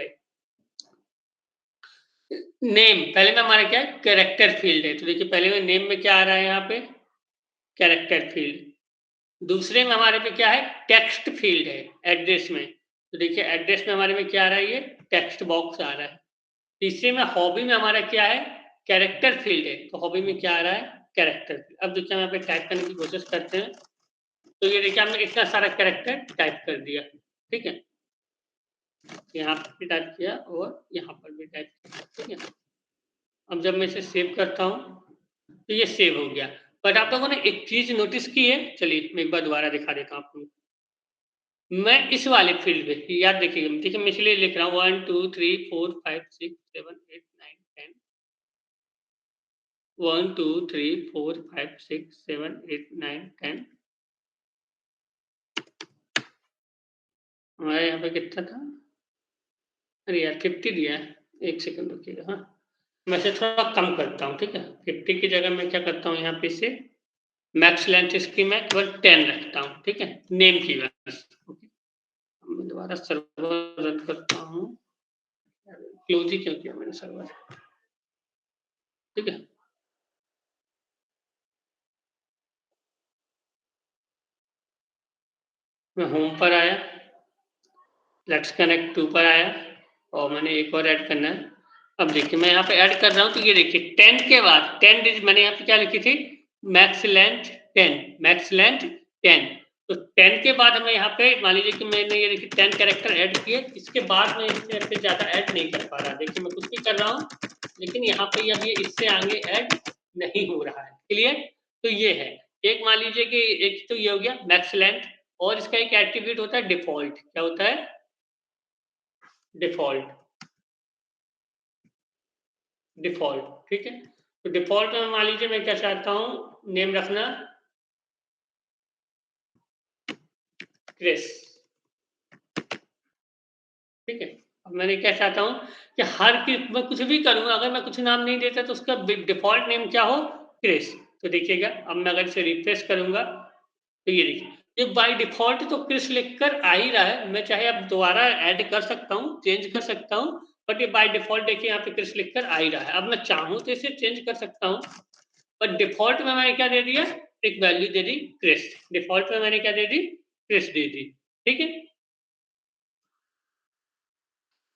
नेम। पहले में हमारा क्या है, कैरेक्टर फील्ड है। तो देखिए पहले में नेम में क्या आ रहा है, यहाँ पे कैरेक्टर फील्ड। दूसरे में हमारे पे क्या है, टेक्स्ट फील्ड है एड्रेस में। तो देखिए एड्रेस में हमारे में क्या आ रहा है, ये टेक्स्ट बॉक्स आ रहा है। तीसरे में हॉबी में हमारा क्या है, कैरेक्टर फील्ड है। तो हॉबी में क्या आ रहा है, कैरेक्टर। अब देखिए हम यहाँ पे टाइप करने की कोशिश करते हैं, तो ये देखिए हमने इतना सारा कैरेक्टर टाइप कर दिया, ठीक है। यहाँ पर भी टाइप किया और यहाँ पर भी टाइप किया, ठीक है। अब जब मैं इसे सेव करता हूँ तो ये सेव हो गया। बट आप लोगों ने एक चीज नोटिस की है, चलिए मैं एक बार दोबारा दिखा देता हूँ आपको। मैं इस वाले फील्ड में याद देखिएगा, देखिए मैं इसलिए लिख रहा हूँ 1 2 3 4 5 6 7 8 9 10 1 2 3 4 5 6 7 8 9 10। हमारे यहाँ पे कितना था, अरे यार 50 दिया है, एक सेकंड रुकिएगा। हाँ मैं इसे थोड़ा कम करता हूँ, ठीक है। 50 की जगह मैं क्या करता हूँ, यहाँ पे से मैक्स लेंथ इसकी मैं केवल 10 रखता हूँ, ठीक है, नेम की बस। मैं दोबारा सर्वर रन करता हूँ, क्लोज ही क्यों किया मैंने सर्वर, ठीक है। मैं होम पर आया, लेट्स कनेक्ट 2 पर आया, और मैंने एक और ऐड करना है, अब देखिए मैं यहाँ पे ऐड कर रहा हूँ, तो ये देखिए 10 के बाद 10 डिजिट मैंने यहाँ पे क्या लिखी थी, मैक्स लेंथ 10, मैक्स लेंथ 10। तो 10 के बाद हमें यहाँ पे मान लीजिए कि मैंने ये देखिए 10 कैरेक्टर ऐड किए, इसके बाद मैं इससे ज़्यादा ऐड नहीं कर पा रहा। देखिए मैं कुछ भी कर रहा हूँ, लेकिन यहाँ पे अब ये इससे आगे ऐड नहीं हो रहा है। क्लियर? तो ये है, एक मान लीजिए कि एक तो ये हो गया मैक्स लेंथ, और इसका एक एट्रीब्यूट होता है डिफ़ॉल्ट। क्या होता है? डिफ़ॉल्ट। डिफ़ॉल्ट, ठीक है? तो डिफ़ॉल्ट में मान लीजिए मैं क्या चाहता हूँ, नेम रखना क्रिस, ठीक है? अब मैंने क्या चाहता हूँ कि हर कि मैं कुछ भी करूँ, अगर मैं कुछ नाम नहीं देता तो उसका डिफ़ॉल्ट नेम क्या हो, क्रिस। तो देखिएगा अब मैं अगर इसे रिफ्रेश करूँगा, तो ये देखिए, ये बाय डिफ़ॉल्ट तो क्रिस लिखकर आ ही रहा है। मैं चाहे अब दोबारा ऐड कर सकता हूँ, चेंज कर सकता हूँ, बट ये बाय डिफ़ॉल्ट देखिए यहाँ पे क्रिस लिखकर आ ही रहा है। अब मैं चाहूँ तो इसे चेंज कर सकता हूँ, पर डिफ़ॉल्ट में मैंने क्या दे दिया, एक वैल्यू दे दी क्रिस। डिफ़ॉल्ट में मैंने क्या दे दी, क्रिस दे दी, ठीक है?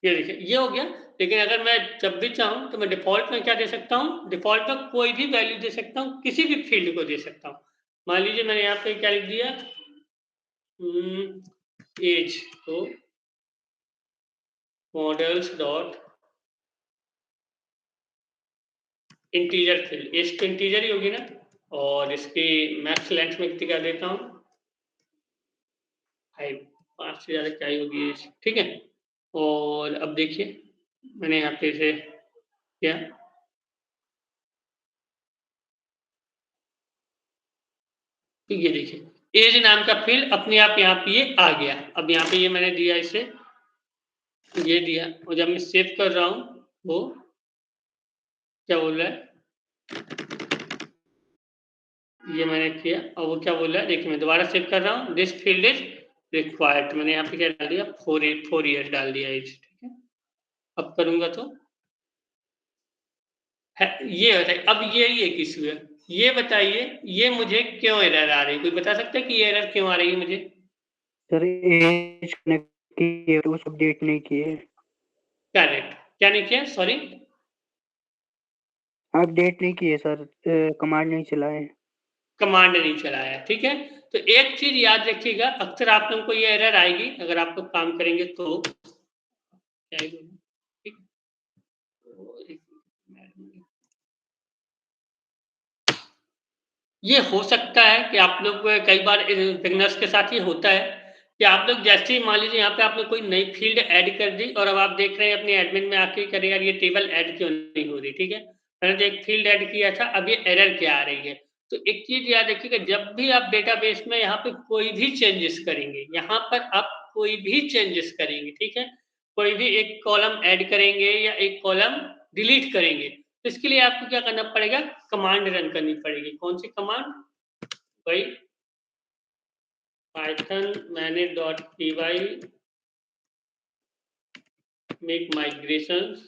ये देखिए, ये हो गया। लेकिन अगर मैं जब भी चाहूँ तो मैं डिफ़ॉल्ट में क्या दे सकता हूँ, डिफ़ॉल्ट में कोई भी वैल्यू दे सकता हूँ, किसी भी फ़ील्ड को दे सकता हूँ। मान लीजिए मैंने यहाँ पे क्या लिख दिया, ऐज तो models dot integer field, age तो इंटीजर ही होगी ना, और इसकी मैक्स लेंथ में कितनी कर देता हूँ, 5, 5 से ज़्यादा क्या ही होगी ऐज, ठीक है? और अब देखिए, मैंने यहाँ पे इसे किया, तो ये देखिए एज नाम का फ़ील्ड अपने आप यहाँ पे ये आ गया। अब यहाँ पे ये मैंने दिया इसे, ये दिया, और जब मैं सेव कर रहा हूँ, वो क्या बोल रहा है, ये मैंने किया और वो क्या बोल रहा है, देखिए मैं दोबारा सेव कर रहा हूँ, दिस फ़ील्ड इज़ रिक्वायर्ड, मैंने यहाँ पे क्या डाल दिया, 4 ईयर डाल दिया एज, ठीक है? अब करूँगा तो है, ये बताइए, अब यही एक इश्यू है। ये बताइए, ये मुझे क्यों एरर आ रही है? कोई बता सकता है कि ये एरर क्यों आ रही है मुझे? सर एज कनेक्ट किए तो अपडेट नहीं किए, करेक्ट, क्या नहीं किया? सॉरी? अपडेट नहीं किए सर, कमांड नहीं चलाए। कमांड नहीं चलाया, ठीक है? तो एक चीज़ याद रखिएगा, अक्सर आप लोगों को ये एरर आएगी, अगर आप लोग काम करेंगे तो। क्या ही बोलूँ, ठीक? तो एक मिनट, ये हो सकता है कि आप लोग कई बार बिगिनर्स के साथ ये होता है कि आप लोग जैसे ही मान लीजिए यहाँ पे आपने कोई नई फ़ील्ड ऐड कर दी और अब आप देख रहे हैं अपने एडमिन में आके कि अरे यार ये टेबल ऐड क्यों नहीं हो रही, ठीक है? मैंने तो एक फ़ील्ड ऐड किया था, अब ये एरर क्या आ रही है? तो एक चीज़ याद रखिएगा, जब भी आप डेटाबेस में यहाँ पे कोई भी चेंजेस करेंगे, यहाँ पर आप कोई भी चेंजेस करेंगे, ठीक है? कोई भी एक कॉलम ऐड करेंगे या एक कॉलम डिलीट करेंगे, तो इसके लिए आपको क्या करना पड़ेगा, कमांड रन करनी पड़ेगी। कौन सी कमांड? वही पाइथन manage.py मेक माइग्रेशंस।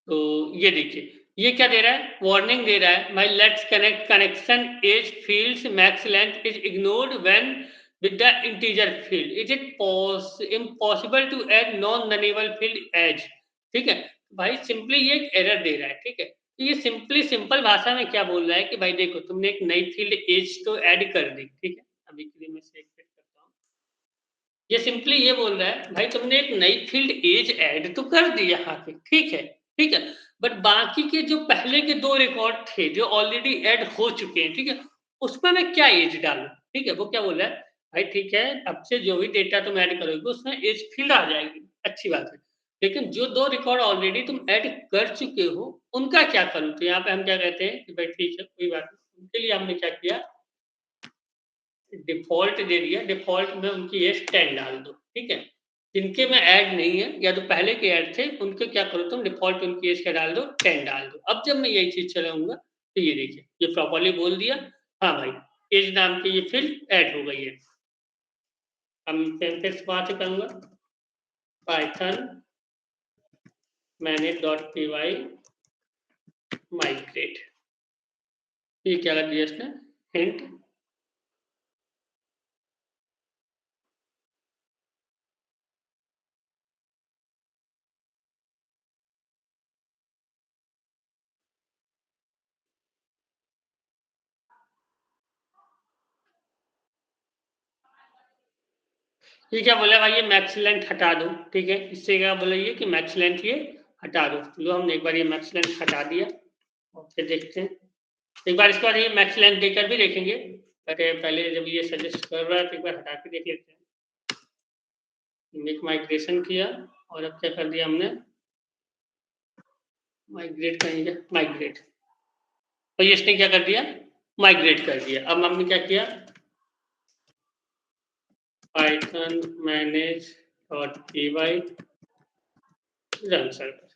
तो ये देखिए, ये क्या दे रहा है, वार्निंग दे रहा है, my let's connect connection age fields max length is ignored when with the integer field, is it impossible to add non nullable field age, ठीक है? भाई सिंपली ये एक एरर दे रहा है, ठीक है? तो ये सिंपली सिंपल भाषा में क्या बोल रहा है कि भाई देखो तुमने एक नई फील्ड एज तो ऐड कर दी, ठीक है? अभी के लिए मैं सेव करता हूँ। ये सिंपली ये बोल रहा है, भाई तुमने एक नई फील्ड एज ऐड तो कर दी यहाँ पे, ठीक है, ठीक है, बट बाकी के जो पहले के 2 रिकॉर्ड थे, जो ऑलरेडी ऐड हो चुके हैं, ठीक है, उसमें मैं क्या एज डालूँ? ठीक है, वो क्या बोल रहा है, भाई ठीक है, अब से जो भी डेटा तुम ऐड करोगे उसमें एज फील्ड आ जाएगी, अच्छी बात है। लेकिन जो 2 रिकॉर्ड ऑलरेडी तुम ऐड कर चुके हो, उनका क्या करूँ? तो यहाँ पे हम क्या कहते हैं कि भाई ठीक है, कोई बात नहीं। उनके लिए हमने क्या किया, डिफ़ॉल्ट दे दिया, डिफ़ॉल्ट में उनकी एज 10 डाल दो, ठीक है? जिनके में ऐड नहीं है या जो पहले के ऐड थे, उनके क्या करो तुम डिफ़ॉल्ट उनकी एज क्या डाल दो, 10 डाल दो। अब जब मैं यही चीज़ चलाऊँगा, तो ये देखिए, ये प्रॉपर्ली बोल दिया, हाँ भाई, एज नाम की ये फ़ील्ड ऐड हो गई है। अब मैं फिर से वहाँ से करूँगा, पाइथन manage.py माइग्रेट, ये क्या कर दिया इसने, हिंट ये क्या बोला भाई, ये मैक्स लेंथ हटा दो, ठीक है। इससे क्या बोला ये कि मैक्स लेंथ ये हटा दो। चलो हमने एक बार ये मैक्स लेंथ हटा दिया और फिर देखते हैं एक बार। इसके बाद ये मैक्स लेंथ देकर भी देखेंगे, बट पहले जब ये सजेस्ट कर रहा है तो एक बार हटा के देख लेते हैं। मेक माइग्रेशन किया और अब क्या कर दिया हमने, माइग्रेट करेंगे, माइग्रेट, तो ये इसने क्या कर दिया, माइग्रेट कर दिया। अब हमने क्या किया, पाइथन manage.py रन सर्वर,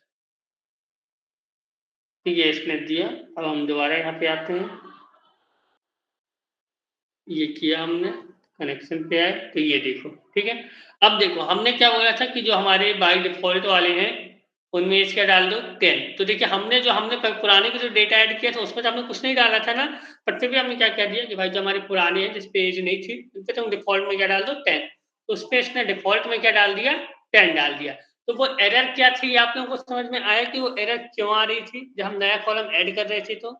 ठीक है, इसने दिया। अब हम दोबारा यहाँ पे आते हैं, ये किया हमने, कनेक्शन पे आए तो ये देखो, ठीक है। अब देखो हमने क्या बोला था कि जो हमारे बाय डिफॉल्ट वाले हैं उनमें इसका डाल दो 10। तो देखिए हमने पुराने के जो डेटा ऐड किया था उसमें तो हमने कुछ नहीं डाला था ना, पर फिर भी हमने क्या कह दिया कि भाई जो हमारे पुराने हैं जिस पे एज नहीं थी उन पे तुम डिफॉल्ट में क्या डाल दो 10। तो उस पे इसने डिफॉल्ट में क्या डाल दिया, 10 डाल दिया। तो वो एरर क्या थी आप लोगों को समझ में आया कि वो एरर क्यों आ रही थी जब हम नया कॉलम ऐड कर रहे थे? तो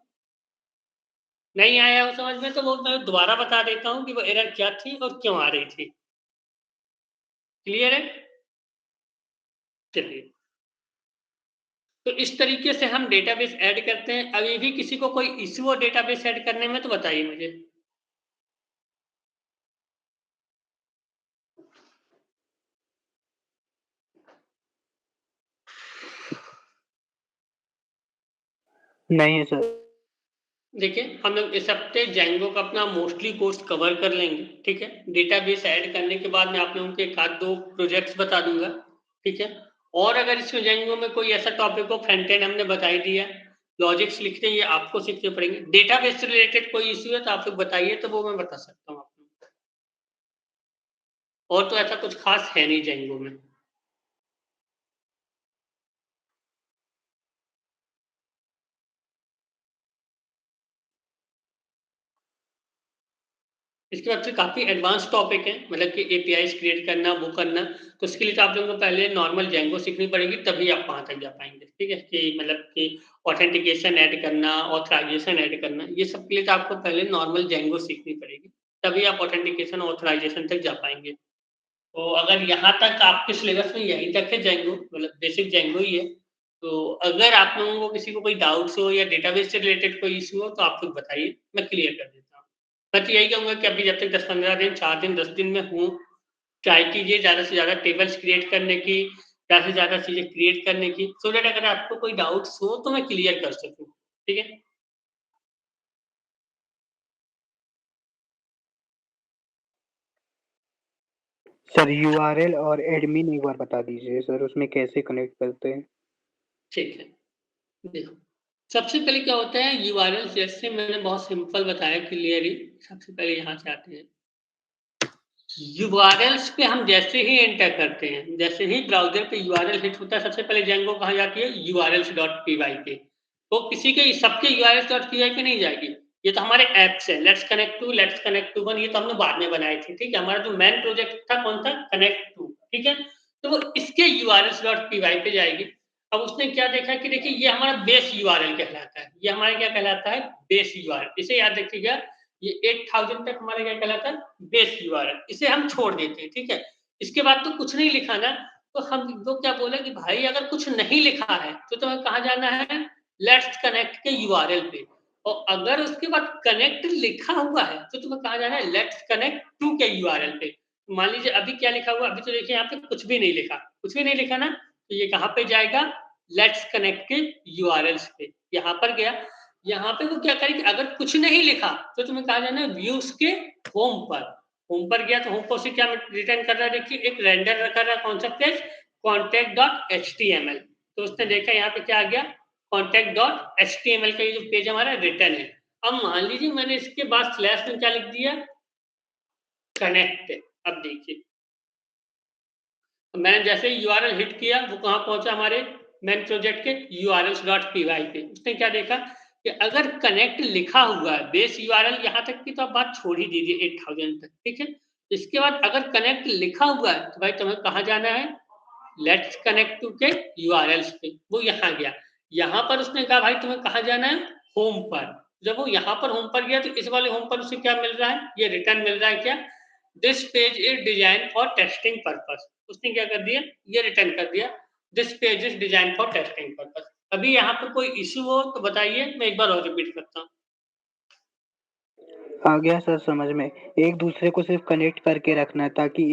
नहीं आया हो समझ में, तो वो मैं दोबारा बता देता हूँ कि वो एरर क्या थी और क्यों आ रही थी। क्लियर है? चलिए, तो इस तरीके से हम डेटाबेस ऐड करते हैं। अभी भी किसी को कोई इश्यू हो डेटाबेस ऐड करने में तो बताइए मुझे। नहीं है सर। देखिए हम लोग इस हफ्ते जेंगो का अपना मोस्टली कोर्स कवर कर लेंगे, ठीक है। डेटाबेस ऐड करने के बाद मैं आप लोगों के एक आध दो प्रोजेक्ट्स बता दूंगा, ठीक है। और अगर इसमें जेंगो में कोई ऐसा टॉपिक हो, फ्रंट एंड हमने बता ही दिया, लॉजिक्स लिखते हैं ये आपको सीखने पड़ेंगे। डेटाबेस से रिलेटेड कोई इश्यू है तो आप लोग बताइए, तो वो मैं बता सकता हूँ आपको। और तो ऐसा कुछ खास है नहीं जेंगो में। इसके बाद फिर काफ़ी एडवांस टॉपिक है, मतलब कि एपीआईज क्रिएट करना, वो करना। तो उसके लिए तो आप लोगों को पहले नॉर्मल जेंगो सीखनी पड़ेगी, तभी आप वहाँ तक जा पाएंगे, ठीक है। कि मतलब कि ऑथेंटिकेशन ऐड करना, ऑथराइजेशन ऐड करना, ये सब के लिए तो आपको पहले नॉर्मल जेंगो सीखनी पड़ेगी, तभी आप ऑथेंटिकेशन ऑथराइजेशन तक जा पाएंगे। तो अगर यहाँ तक आपके सिलेबस में यहीं तक है जेंगो, मतलब बेसिक जेंगो ही है। तो अगर आप लोगों को किसी को कोई डाउट्स हो या डेटाबेस से रिलेटेड कोई इशू हो तो आप लोग बताइए, मैं क्लियर कर देता हूँ। मैं तो यही कहूँगा कि अभी जब तक 10-15 दिन, 4 दिन, 10 दिन में हूँ, ट्राई कीजिए ज़्यादा से ज़्यादा टेबल्स क्रिएट करने की, ज़्यादा से ज़्यादा चीज़ें क्रिएट करने की, सो दैट अगर आपको कोई डाउट्स हो तो मैं क्लियर कर सकूँ, ठीक है? सर यूआरएल और एडमिन एक बार बता दीजिए सर, उसमें कैसे कनेक्ट करते हैं? ठीक है, देखो सबसे पहले क्या होता है यूआरएल, जैसे मैंने बहुत सिंपल बताया क्लियरली। सबसे पहले यहाँ से आते हैं, यूआरएल्स पे हम जैसे ही एंटर करते हैं, जैसे ही ब्राउजर पे यूआरएल हिट होता है, सबसे पहले जेंगो कहाँ जाती है, urls.py पे। तो किसी के सबके urls.py पे नहीं जाएगी, ये तो हमारे ऐप्स है। लेट्स कनेक्ट टू वन, ये तो हमने बाद में बनाए थे, ठीक है। हमारा जो मेन प्रोजेक्ट था कौन था, कनेक्ट टू, ठीक है। तो वो इसके urls.py पे जाएगी। अब उसने क्या देखा कि देखिए ये हमारा बेस यूआरएल कहलाता है, ये हमारा क्या कहलाता है, बेस यूआरएल। इसे याद रखिएगा, ये 8000 तक हमारा क्या कहलाता है, बेस यूआरएल। इसे हम छोड़ देते हैं, ठीक है। इसके बाद तो कुछ नहीं लिखा ना, तो हम वो क्या बोले कि भाई अगर कुछ नहीं लिखा है तो तुम्हें कहाँ जाना है, लेट्स कनेक्ट के यूआरएल पे। और अगर उसके बाद कनेक्ट लिखा हुआ है तो तुम्हें कहाँ जाना है, लेट्स कनेक्ट टू के यूआरएल पे। मान लीजिए अभी क्या लिखा हुआ, अभी तो देखिए यहाँ पे कुछ भी नहीं लिखा, कुछ भी नहीं लिखा ना, तो ये कहाँ पे जाएगा, लेट्स कनेक्ट के यूआरएल्स पे। यहाँ पर गया, यहाँ पे वो क्या करेगी, अगर कुछ नहीं लिखा तो तुम्हें कहा जाना है व्यूज के होम पर। होम पर गया तो होम पर से क्या रिटर्न कर रहा है, देखिए एक रेंडर कर रहा है, कौन सा पेज, contact.html। तो उसने देखा यहाँ पे क्या आ गया, contact.html का ये जो पेज हमारा रिटर्न है। अब मान लीजिए मैंने इसके बाद स्लैश में क्या लिख दिया, कनेक्ट। अब देखिए मैंने जैसे ही यूआरएल हिट किया वो कहाँ पहुंचा, हमारे मेन प्रोजेक्ट के urls.py पे। उसने क्या देखा कि अगर कनेक्ट लिखा हुआ है, बेस यूआरएल यहाँ तक की तो आप बात छोड़ ही दीजिए 8000 तक, ठीक है। इसके बाद अगर कनेक्ट लिखा हुआ है तो भाई तुम्हें कहाँ जाना है, लेट्स कनेक्ट टू के यूआरएल्स पे। वो यहाँ गया, यहाँ पर उसने कहा भाई तुम्हें कहाँ जाना है, होम पर। जब वो यहाँ पर होम पर गया तो इस वाले होम पर उसे क्या मिल रहा है, ये रिटर्न मिल रहा है क्या, this page is design for testing purpose. उसने क्या कर दिया, ये रिटर्न कर दिया, this page is design for testing purpose. अभी यहाँ पे कोई इशू हो तो बताइए, मैं एक बार और रिपीट करता हूँ। आ गया सर समझ में। एक दूसरे को सिर्फ कनेक्ट करके रखना है ताकि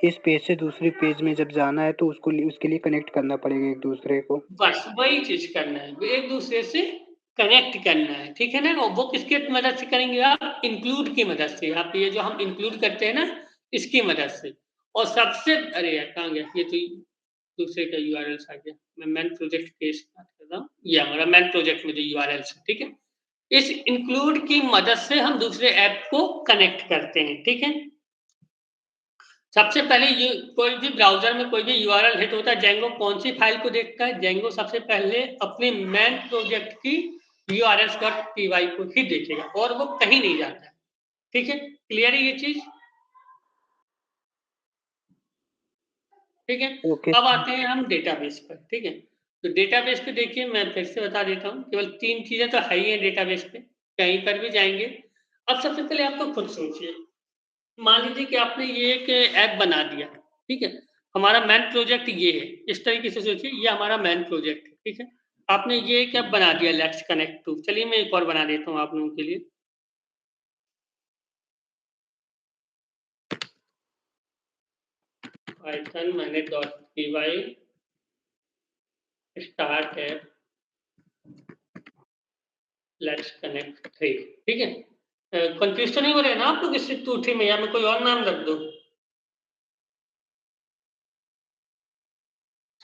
इस पेज से दूसरे पेज में जब जाना है तो उसके लिए कनेक्ट करना पड़ेगा एक दूसरे को। बस वही चीज करना है, एक दूसरे से कनेक्ट करना है, ठीक है ना। और वो किसके मदद से करेंगे आप, इंक्लूड की मदद से। आप ये जो हम इंक्लूड करते हैं ना, इसकी मदद से। और सबसे, अरे यार कहाँ गया ये, तो दूसरे का यूआरएल आ गया। मैं मैन प्रोजेक्ट के बात कर रहा हूँ, ये हमारा मैन प्रोजेक्ट में जो यूआरएल है, ठीक है। इस इंक्लूड की मदद से हम दूसरे ऐप को कनेक्ट करते हैं, ठीक है। सबसे पहले ये कोई भी ब्राउज़र में कोई भी यूआरएल हिट होता है, जेंगो कौन सी फाइल को देखता है, जेंगो सबसे पहले अपने मैन प्रोजेक्ट की urls.py को ही देखेगा और वो कहीं नहीं जाता है, ठीक है। क्लियर है ये चीज, ठीक है। ओके अब आते हैं हम डेटाबेस पर, ठीक है। तो डेटाबेस पे देखिए, मैं फिर से बता देता हूँ, केवल 3 चीजें तो है ही है डेटाबेस पे, कहीं पर भी जाएंगे। अब सबसे पहले आपको खुद सोचिए, मान लीजिए कि आपने ये एक ऐप बना दिया, ठीक है। हमारा मैन प्रोजेक्ट ये है, इस तरीके से सोचिए, ये हमारा मैन प्रोजेक्ट है, ठीक है। आपने ये एक ऐप बना दिया, लेट्स कनेक्ट टू। चलिए मैं एक और बना देता हूँ आप लोगों के लिए। पाइथन मैंने .py start app let's connect 3, ठीक है। कंफ्यूज तो नहीं हो रहे ना आप लोग इससे, टू थ्री में, या मैं कोई और नाम रख दूं।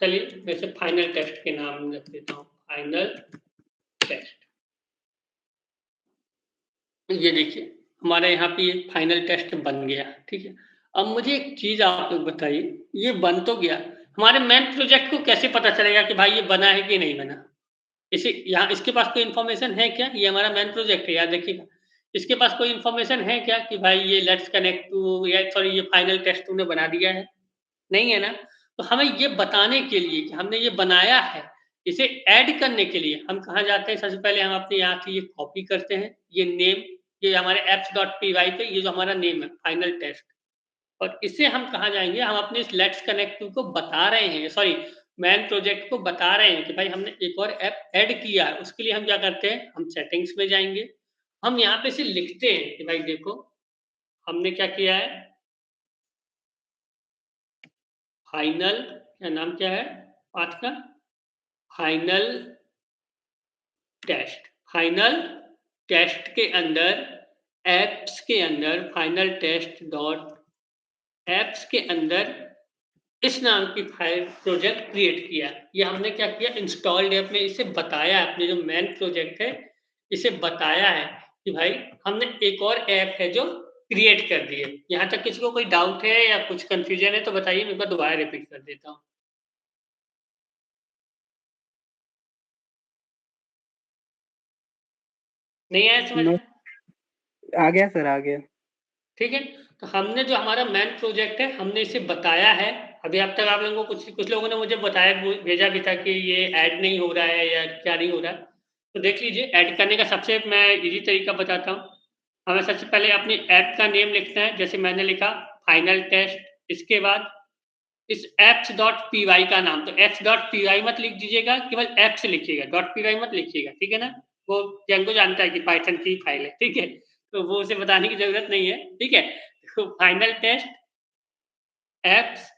चलिए मैं इसे फाइनल टेस्ट के नाम रख देता हूँ, फाइनल टेस्ट। ये देखिए हमारे यहाँ पे ये फाइनल टेस्ट बन गया, ठीक है। अब मुझे एक चीज आप लोग बताइए, ये बन तो गया, हमारे मेन प्रोजेक्ट को कैसे पता चलेगा कि भाई ये बना है कि नहीं बना। इसे यहाँ इसके पास कोई इन्फॉर्मेशन है क्या, ये हमारा मेन प्रोजेक्ट है, याद रखिएगा। इसके पास कोई इन्फॉर्मेशन है क्या कि भाई ये लेट्स कनेक्ट टू, या सॉरी ये फाइनल टेस्ट तूने बना दिया है, नहीं है ना। तो हमें ये बताने के लिए कि हमने ये बनाया है, इसे ऐड करने के लिए हम कहाँ जाते हैं, सबसे पहले हम अपने यहाँ से ये कॉपी करते हैं, ये नेम, ये हमारे apps.py पे ये जो हमारा नेम है फाइनल टेस्ट। और इसे हम कहाँ जाएंगे, हम अपने इस लेट्स कनेक्ट टू को बता रहे हैं, सॉरी मैन प्रोजेक्ट को बता रहे हैं कि भाई हमने एक और ऐप ऐड किया है। उसके लिए हम क्या करते हैं, हम सेटिंग्स में जाएंगे, हम यहाँ पे से लिखते हैं कि भाई देखो हमने क्या किया है, फाइनल, क्या नाम क्या है पाथ का, फाइनल टेस्ट। फाइनल टेस्ट के अंदर, एप्स के अंदर, फाइनल टेस्ट डॉट एप्स के अंदर इस नाम की फाइल प्रोजेक्ट क्रिएट किया। ये हमने क्या किया, इंस्टॉल्ड ऐप में इसे बताया, अपने जो मेन प्रोजेक्ट है इसे बताया है कि भाई हमने एक और ऐप है जो क्रिएट कर दी है। यहाँ तक किसी को कोई डाउट है या कुछ कंफ्यूजन है तो बताइए, मैं दोबारा रिपीट कर देता हूँ। नहीं आया समझ नो, में, आ गया सर आ गया। ठीक है। तो हमने जो हमारा मेन प्रोजेक्ट है हमने इसे बताया है। अभी अब तक आप लोगों को कुछ कुछ लोगों ने मुझे बताया, भेजा भी था कि ये ऐड नहीं हो रहा है या क्या नहीं हो रहा है। तो देख लीजिए, ऐड करने का सबसे मैं इजी तरीका बताता हूँ। हमें सबसे पहले अपनी ऐप का नेम लिखना है, जैसे मैंने लिखा फाइनल टेस्ट। इसके बाद इस एप्स डॉट पी वाई का नाम, तो एप्स डॉट पी वाई मत लिख दीजिएगा, केवल एप्स लिखिएगा, डॉट पी वाई मत लिखिएगा, ठीक है ना। वो जेंगो जानता है कि पाइथन की फाइल है, ठीक है। तो वो उसे बताने की जरूरत नहीं है, ठीक है। तो फाइनल टेस्ट एप्स,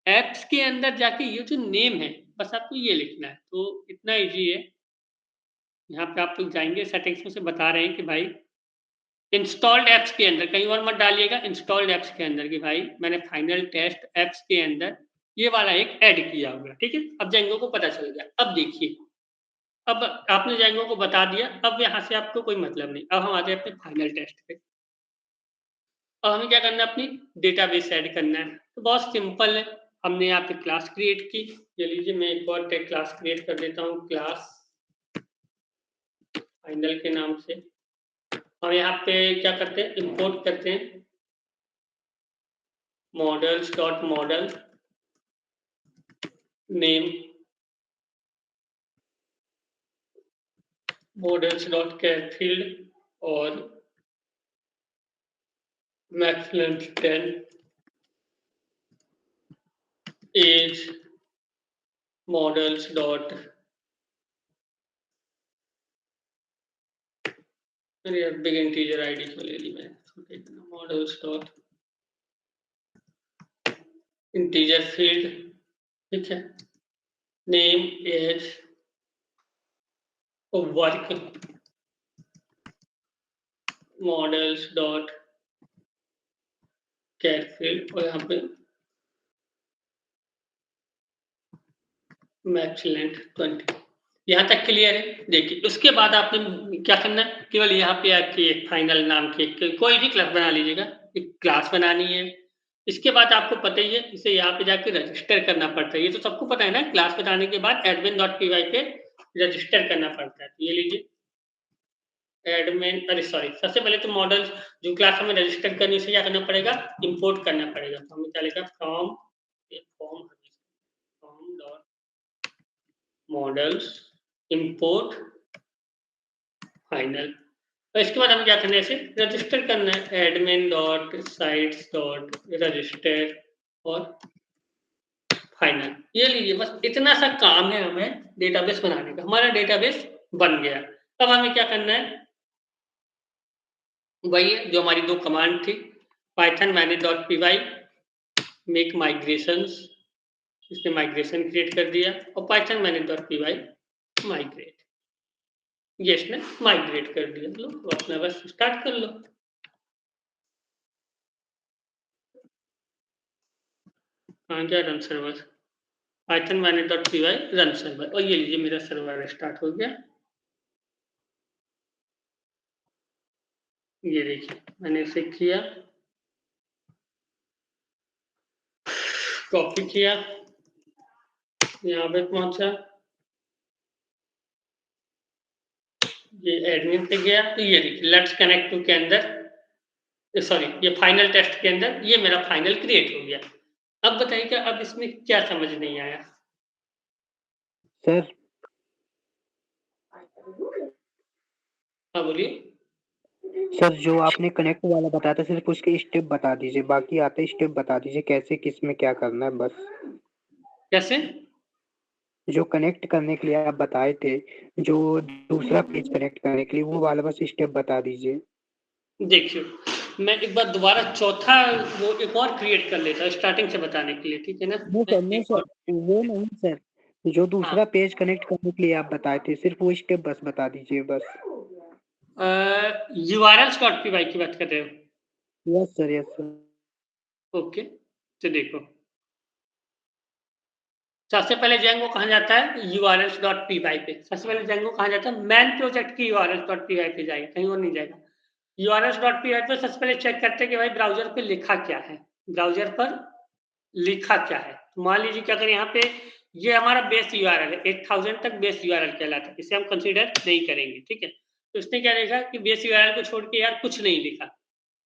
एप्स के अंदर जाके ये जो नेम है बस आपको ये लिखना है, तो इतना इजी है। यहाँ पे आप लोग जाएंगे सेटिंग्स में से बता रहे हैं कि भाई इंस्टॉल्ड एप्स के अंदर, कहीं और मत डालिएगा, इंस्टॉल्ड एप्स के अंदर कि भाई मैंने फाइनल टेस्ट एप्स के अंदर ये वाला एक ऐड किया होगा, ठीक है। अब जेंगो को पता चल गया। अब देखिए, अब आपने जेंगो को बता दिया, अब यहाँ से आपको कोई मतलब नहीं। अब हम आते हैं अपने फाइनल टेस्ट पे। अब हमें क्या करना है, अपनी डेटाबेस ऐड करना है। तो बहुत सिंपल है, हमने यहाँ पे क्लास क्रिएट की। ये लीजिए मैं एक और क्लास क्रिएट कर देता हूँ, क्लास फाइनल के नाम से। हम यहाँ पे क्या करते हैं, इंपोर्ट करते हैं models dot model name, models dot catfield, और max length 10, age models dot अरे यार बिग इंटीजर आईडी को ले ली मैं मॉडल्स डॉट इंटीजर फील्ड, ठीक है, name as work models dot cat field और यहाँ पे मैक्स लेंथ 20। यहाँ तक क्लियर है। देखिए उसके बाद आपने क्या करना है, केवल यहाँ पे आपकी एक फाइनल नाम की कोई भी क्लास बना लीजिएगा, एक क्लास बनानी है। इसके बाद आपको पता ही है इसे यहाँ पे जाके रजिस्टर करना पड़ता है, ये तो सबको पता है ना, क्लास बनाने के बाद admin.py पे रजिस्टर करना पड़ता है। तो ये लीजिए एडमिन, अरे सॉरी, सबसे पहले तो मॉडल जो क्लास हमें रजिस्टर करनी है उसे क्या करना पड़ेगा, इंपोर्ट करना पड़ेगा। तो हमें क्या लिखा from dot models import final. तो इसके बाद हमें क्या करना है, इसे रजिस्टर करना है admin dot sites dot register और फाइनल। ये लीजिए बस इतना सा काम है हमें डेटाबेस बनाने का, हमारा डेटाबेस बन गया। अब हमें क्या करना है, वही है जो हमारी दो कमांड थी, पाइथन manage.py मेक माइग्रेशंस, इसने माइग्रेशन क्रिएट कर दिया, और पाइथन manage.py माइग्रेट, ये इसने माइग्रेट कर दिया। लो अपना बस स्टार्ट कर लो। हाँ क्या run server, Python manage.py run server, और ये लीजिए मेरा सर्वर स्टार्ट हो गया। ये देखिए मैंने इसे किया, कॉपी किया, यहाँ पे पहुंचा, ये एडमिन पे गया, तो ये देखिए लेट्स कनेक्ट टू के अंदर, सॉरी ये फाइनल टेस्ट के अंदर ये मेरा फाइनल क्रिएट हो गया। अब बताइए कि अब इसमें क्या समझ नहीं आया सर? हाँ बोलिए। सर जो आपने कनेक्ट वाला बताया था सिर्फ उसके स्टेप बता दीजिए, बाकी आते स्टेप बता दीजिए कैसे किस में क्या करना है बस। कैसे? जो कनेक्ट करने के लिए आप बताए थे, जो दूसरा पेज कनेक्ट करने के लिए, वो वाला बस स्टेप बता दीजिए। देखिए मैं एक बार दोबारा चौथा वो एक और क्रिएट कर लेता हूँ स्टार्टिंग से बताने के लिए, ठीक है ना। नहीं मैं सर, नहीं एक सर, और, वो नहीं सर, जो हाँ दूसरा पेज कनेक्ट करने के लिए आप बताए थे सिर्फ वो स्टेप बस बता दीजिए बस। urls.py की बात कर रहे हो? Yes sir, yes sir. Okay, तो देखो सबसे पहले जेंगो कहाँ जाता है, urls.py पे। सबसे पहले जेंगो कहाँ जाता है, मैन प्रोजेक्ट की urls.py पे जाएगा, कहीं और नहीं जाएगा। urls.py पे सबसे पहले चेक करते हैं कि भाई ब्राउजर पे लिखा क्या है, ब्राउजर पर लिखा क्या है। तो मान लीजिए कि अगर यहाँ पे ये हमारा बेस यूआरएल है, 8000 तक बेस यूआरएल कहलाता है, इसे हम कंसीडर नहीं करेंगे, ठीक है। तो उसने क्या लिखा कि बेस यूआरएल को छोड़ के यार कुछ नहीं लिखा,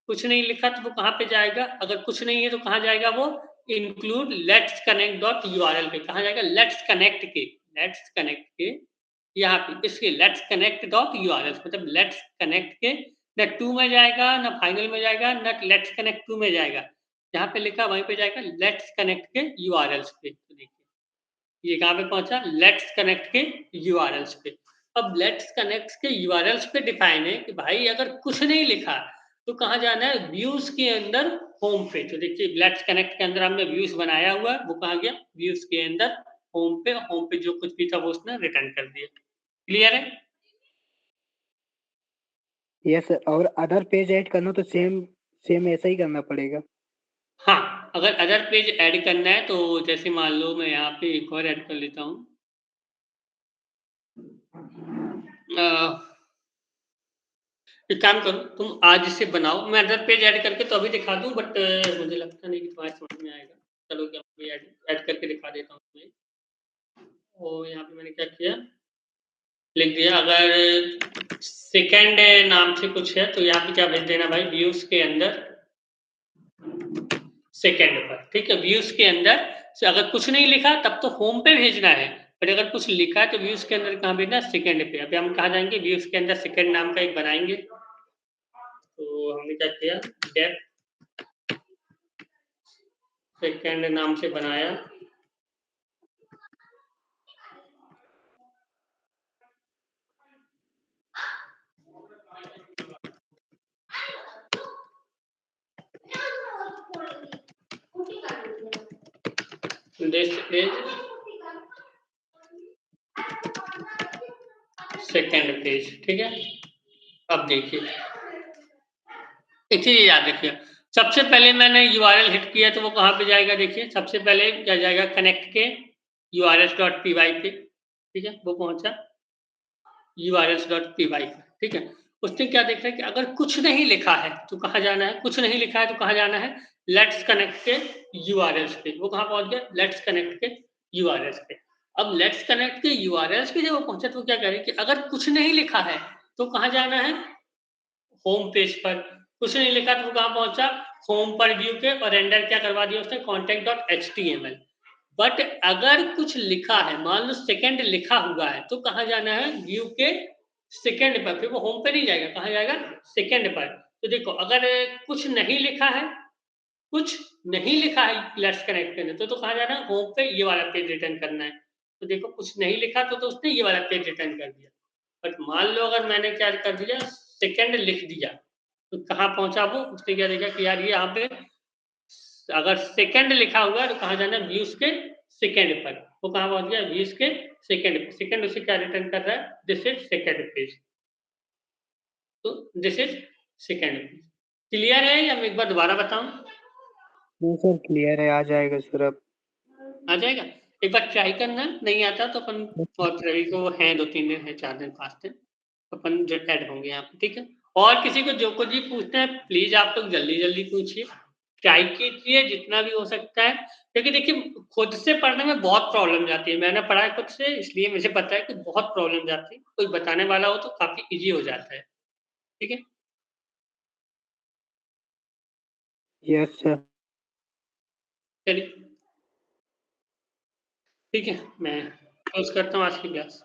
कुछ नहीं लिखा, तो वो कहाँ पे जाएगा, अगर कुछ नहीं है तो कहाँ जाएगा वो, include let's connect dot URL पे। कहाँ जाएगा, लेट्स कनेक्ट के यहाँ पे, इसके लेट्स कनेक्ट डॉट यूआरएल, मतलब लेट्स कनेक्ट के न 2 में जाएगा, न फाइनल में जाएगा, न लेट्स कनेक्ट 2 में जाएगा, जहाँ पे लिखा वहीं पे जाएगा लेट्स कनेक्ट के यूआरएल्स पे। तो देखिए ये कहाँ पे पहुंचा, लेट्स कनेक्ट के यूआरएल्स पे। अब लेट्स कनेक्ट के यूआरएल्स पे डिफाइन है कि भाई अगर कुछ नहीं लिखा तो कहाँ जाना है, व्यूज के अंदर होम पे। तो देखिए लेट्स कनेक्ट के अंदर हमने व्यूज बनाया हुआ है, वो कहाँ गया, व्यूज के अंदर होम पे, होम पे जो कुछ भी था वो उसने रिटर्न कर दिया। क्लियर है? यस सर, और अदर पेज ऐड करना तो सेम सेम ऐसा ही करना पड़ेगा। हाँ, अगर अदर पेज ऐड करना है तो जैसे मान लो मैं यहाँ पे एक और ऐड कर लेता हूँ, एक काम करो तुम आज इसे बनाओ, मैं अदर पेज ऐड करके तो अभी दिखा दूं, बट मुझे लगता नहीं कि तुम्हारे समझ में आएगा। चलो क्या मैं ऐड करके दिखा देता हूँ तुम्हें। और यहाँ पे मैंने क्या किया, लिख दिया अगर सेकंड नाम से कुछ है तो यहाँ पे क्या भेज देना भाई, व्यूज के अंदर सेकंड पर, ठीक है। व्यूज के अंदर से अगर कुछ नहीं लिखा तब तो होम पे भेजना है, पर अगर कुछ लिखा है तो व्यूज के अंदर कहाँ भेजना, सेकंड पे। अभी हम कहाँ जाएंगे, व्यूज के अंदर सेकंड नाम का एक बनाएंगे। तो हमने क्या किया, डेप्थ सेकंड नाम से बनाया, दिस इज सेकंड पेज। ठीक है, अब देखिए एक चीज याद रखिए, सबसे पहले मैंने URL हिट किया तो वो कहाँ पे जाएगा, देखिए सबसे पहले क्या जाएगा, कनेक्ट के urls.py पे। ठीक है, वो पहुंचा urls.py पे। ठीक है, उसने क्या देखा है कि अगर कुछ नहीं लिखा है तो कहाँ जाना है, कुछ नहीं लिखा है तो कहाँ जाना है, लेट्स कनेक्ट के URLs पे। वो कहाँ पहुंच गया, लेट्स कनेक्ट के URLs पे। अब लेट्स कनेक्ट के URLs पे जब वो पहुंचा तो क्या करें कि अगर कुछ नहीं लिखा है तो कहाँ जाना है, होम पेज पर। कुछ नहीं लिखा तो वो कहाँ पहुंचा, होम पर व्यू के, और रेंडर क्या करवा दिया उसने, contact.html। बट अगर कुछ लिखा है, मान लो सेकंड लिखा हुआ है, तो कहाँ जाना है, व्यू के सेकंड पर। फिर वो होम पे नहीं जाएगा, कहाँ जाएगा, सेकंड पर। तो देखो अगर कुछ नहीं लिखा है, कुछ नहीं लिखा है लेट्स कनेक्ट करने तो कहाँ जाना है, होम पे, ये वाला पेज रिटर्न करना है। तो देखो कुछ नहीं लिखा तो उसने ये वाला पेज रिटर्न कर दिया। बट मान लो अगर मैंने क्या कर दिया, सेकंड लिख दिया, तो कहाँ पहुंचा वो, उसने क्या देखा कि यार ये यहाँ पे अगर सेकंड लिखा हुआ है तो कहाँ जाना है, व्यूज के सेकंड पर। वो कहाँ पहुंच गया, व्यूज के सेकंड पर। सेकंड उसे क्या रिटर्न कर रहा है, दिस इज सेकंड पेज। तो this is second page. Clear है या मैं एक बार दोबारा बताऊं? नहीं सर, क्लियर है, आ जाएगा सर अब। आ जाएगा, एक बार ट्राई करना, नहीं आता तो अपन, और रवि को हैं 2-3 दिन है, 4 दिन 5 दिन, अपन जो ऐड होंगे यहाँ पे। ठीक है, और किसी को जो कुछ भी पूछना है प्लीज आप लोग जल्दी जल्दी पूछिए, ट्राई कीजिए जितना भी हो सकता है। क्योंकि देखिए खुद से पढ़ने में बहुत प्रॉब्लम जाती है, मैंने पढ़ा है खुद से, इसलिए मुझे पता है कि बहुत प्रॉब्लम जाती है, कोई बताने वाला हो तो काफी इजी हो जाता है। ठीक है, यस सर। चलिए ठीक है, मैं क्लोज करता हूँ आज की क्लास।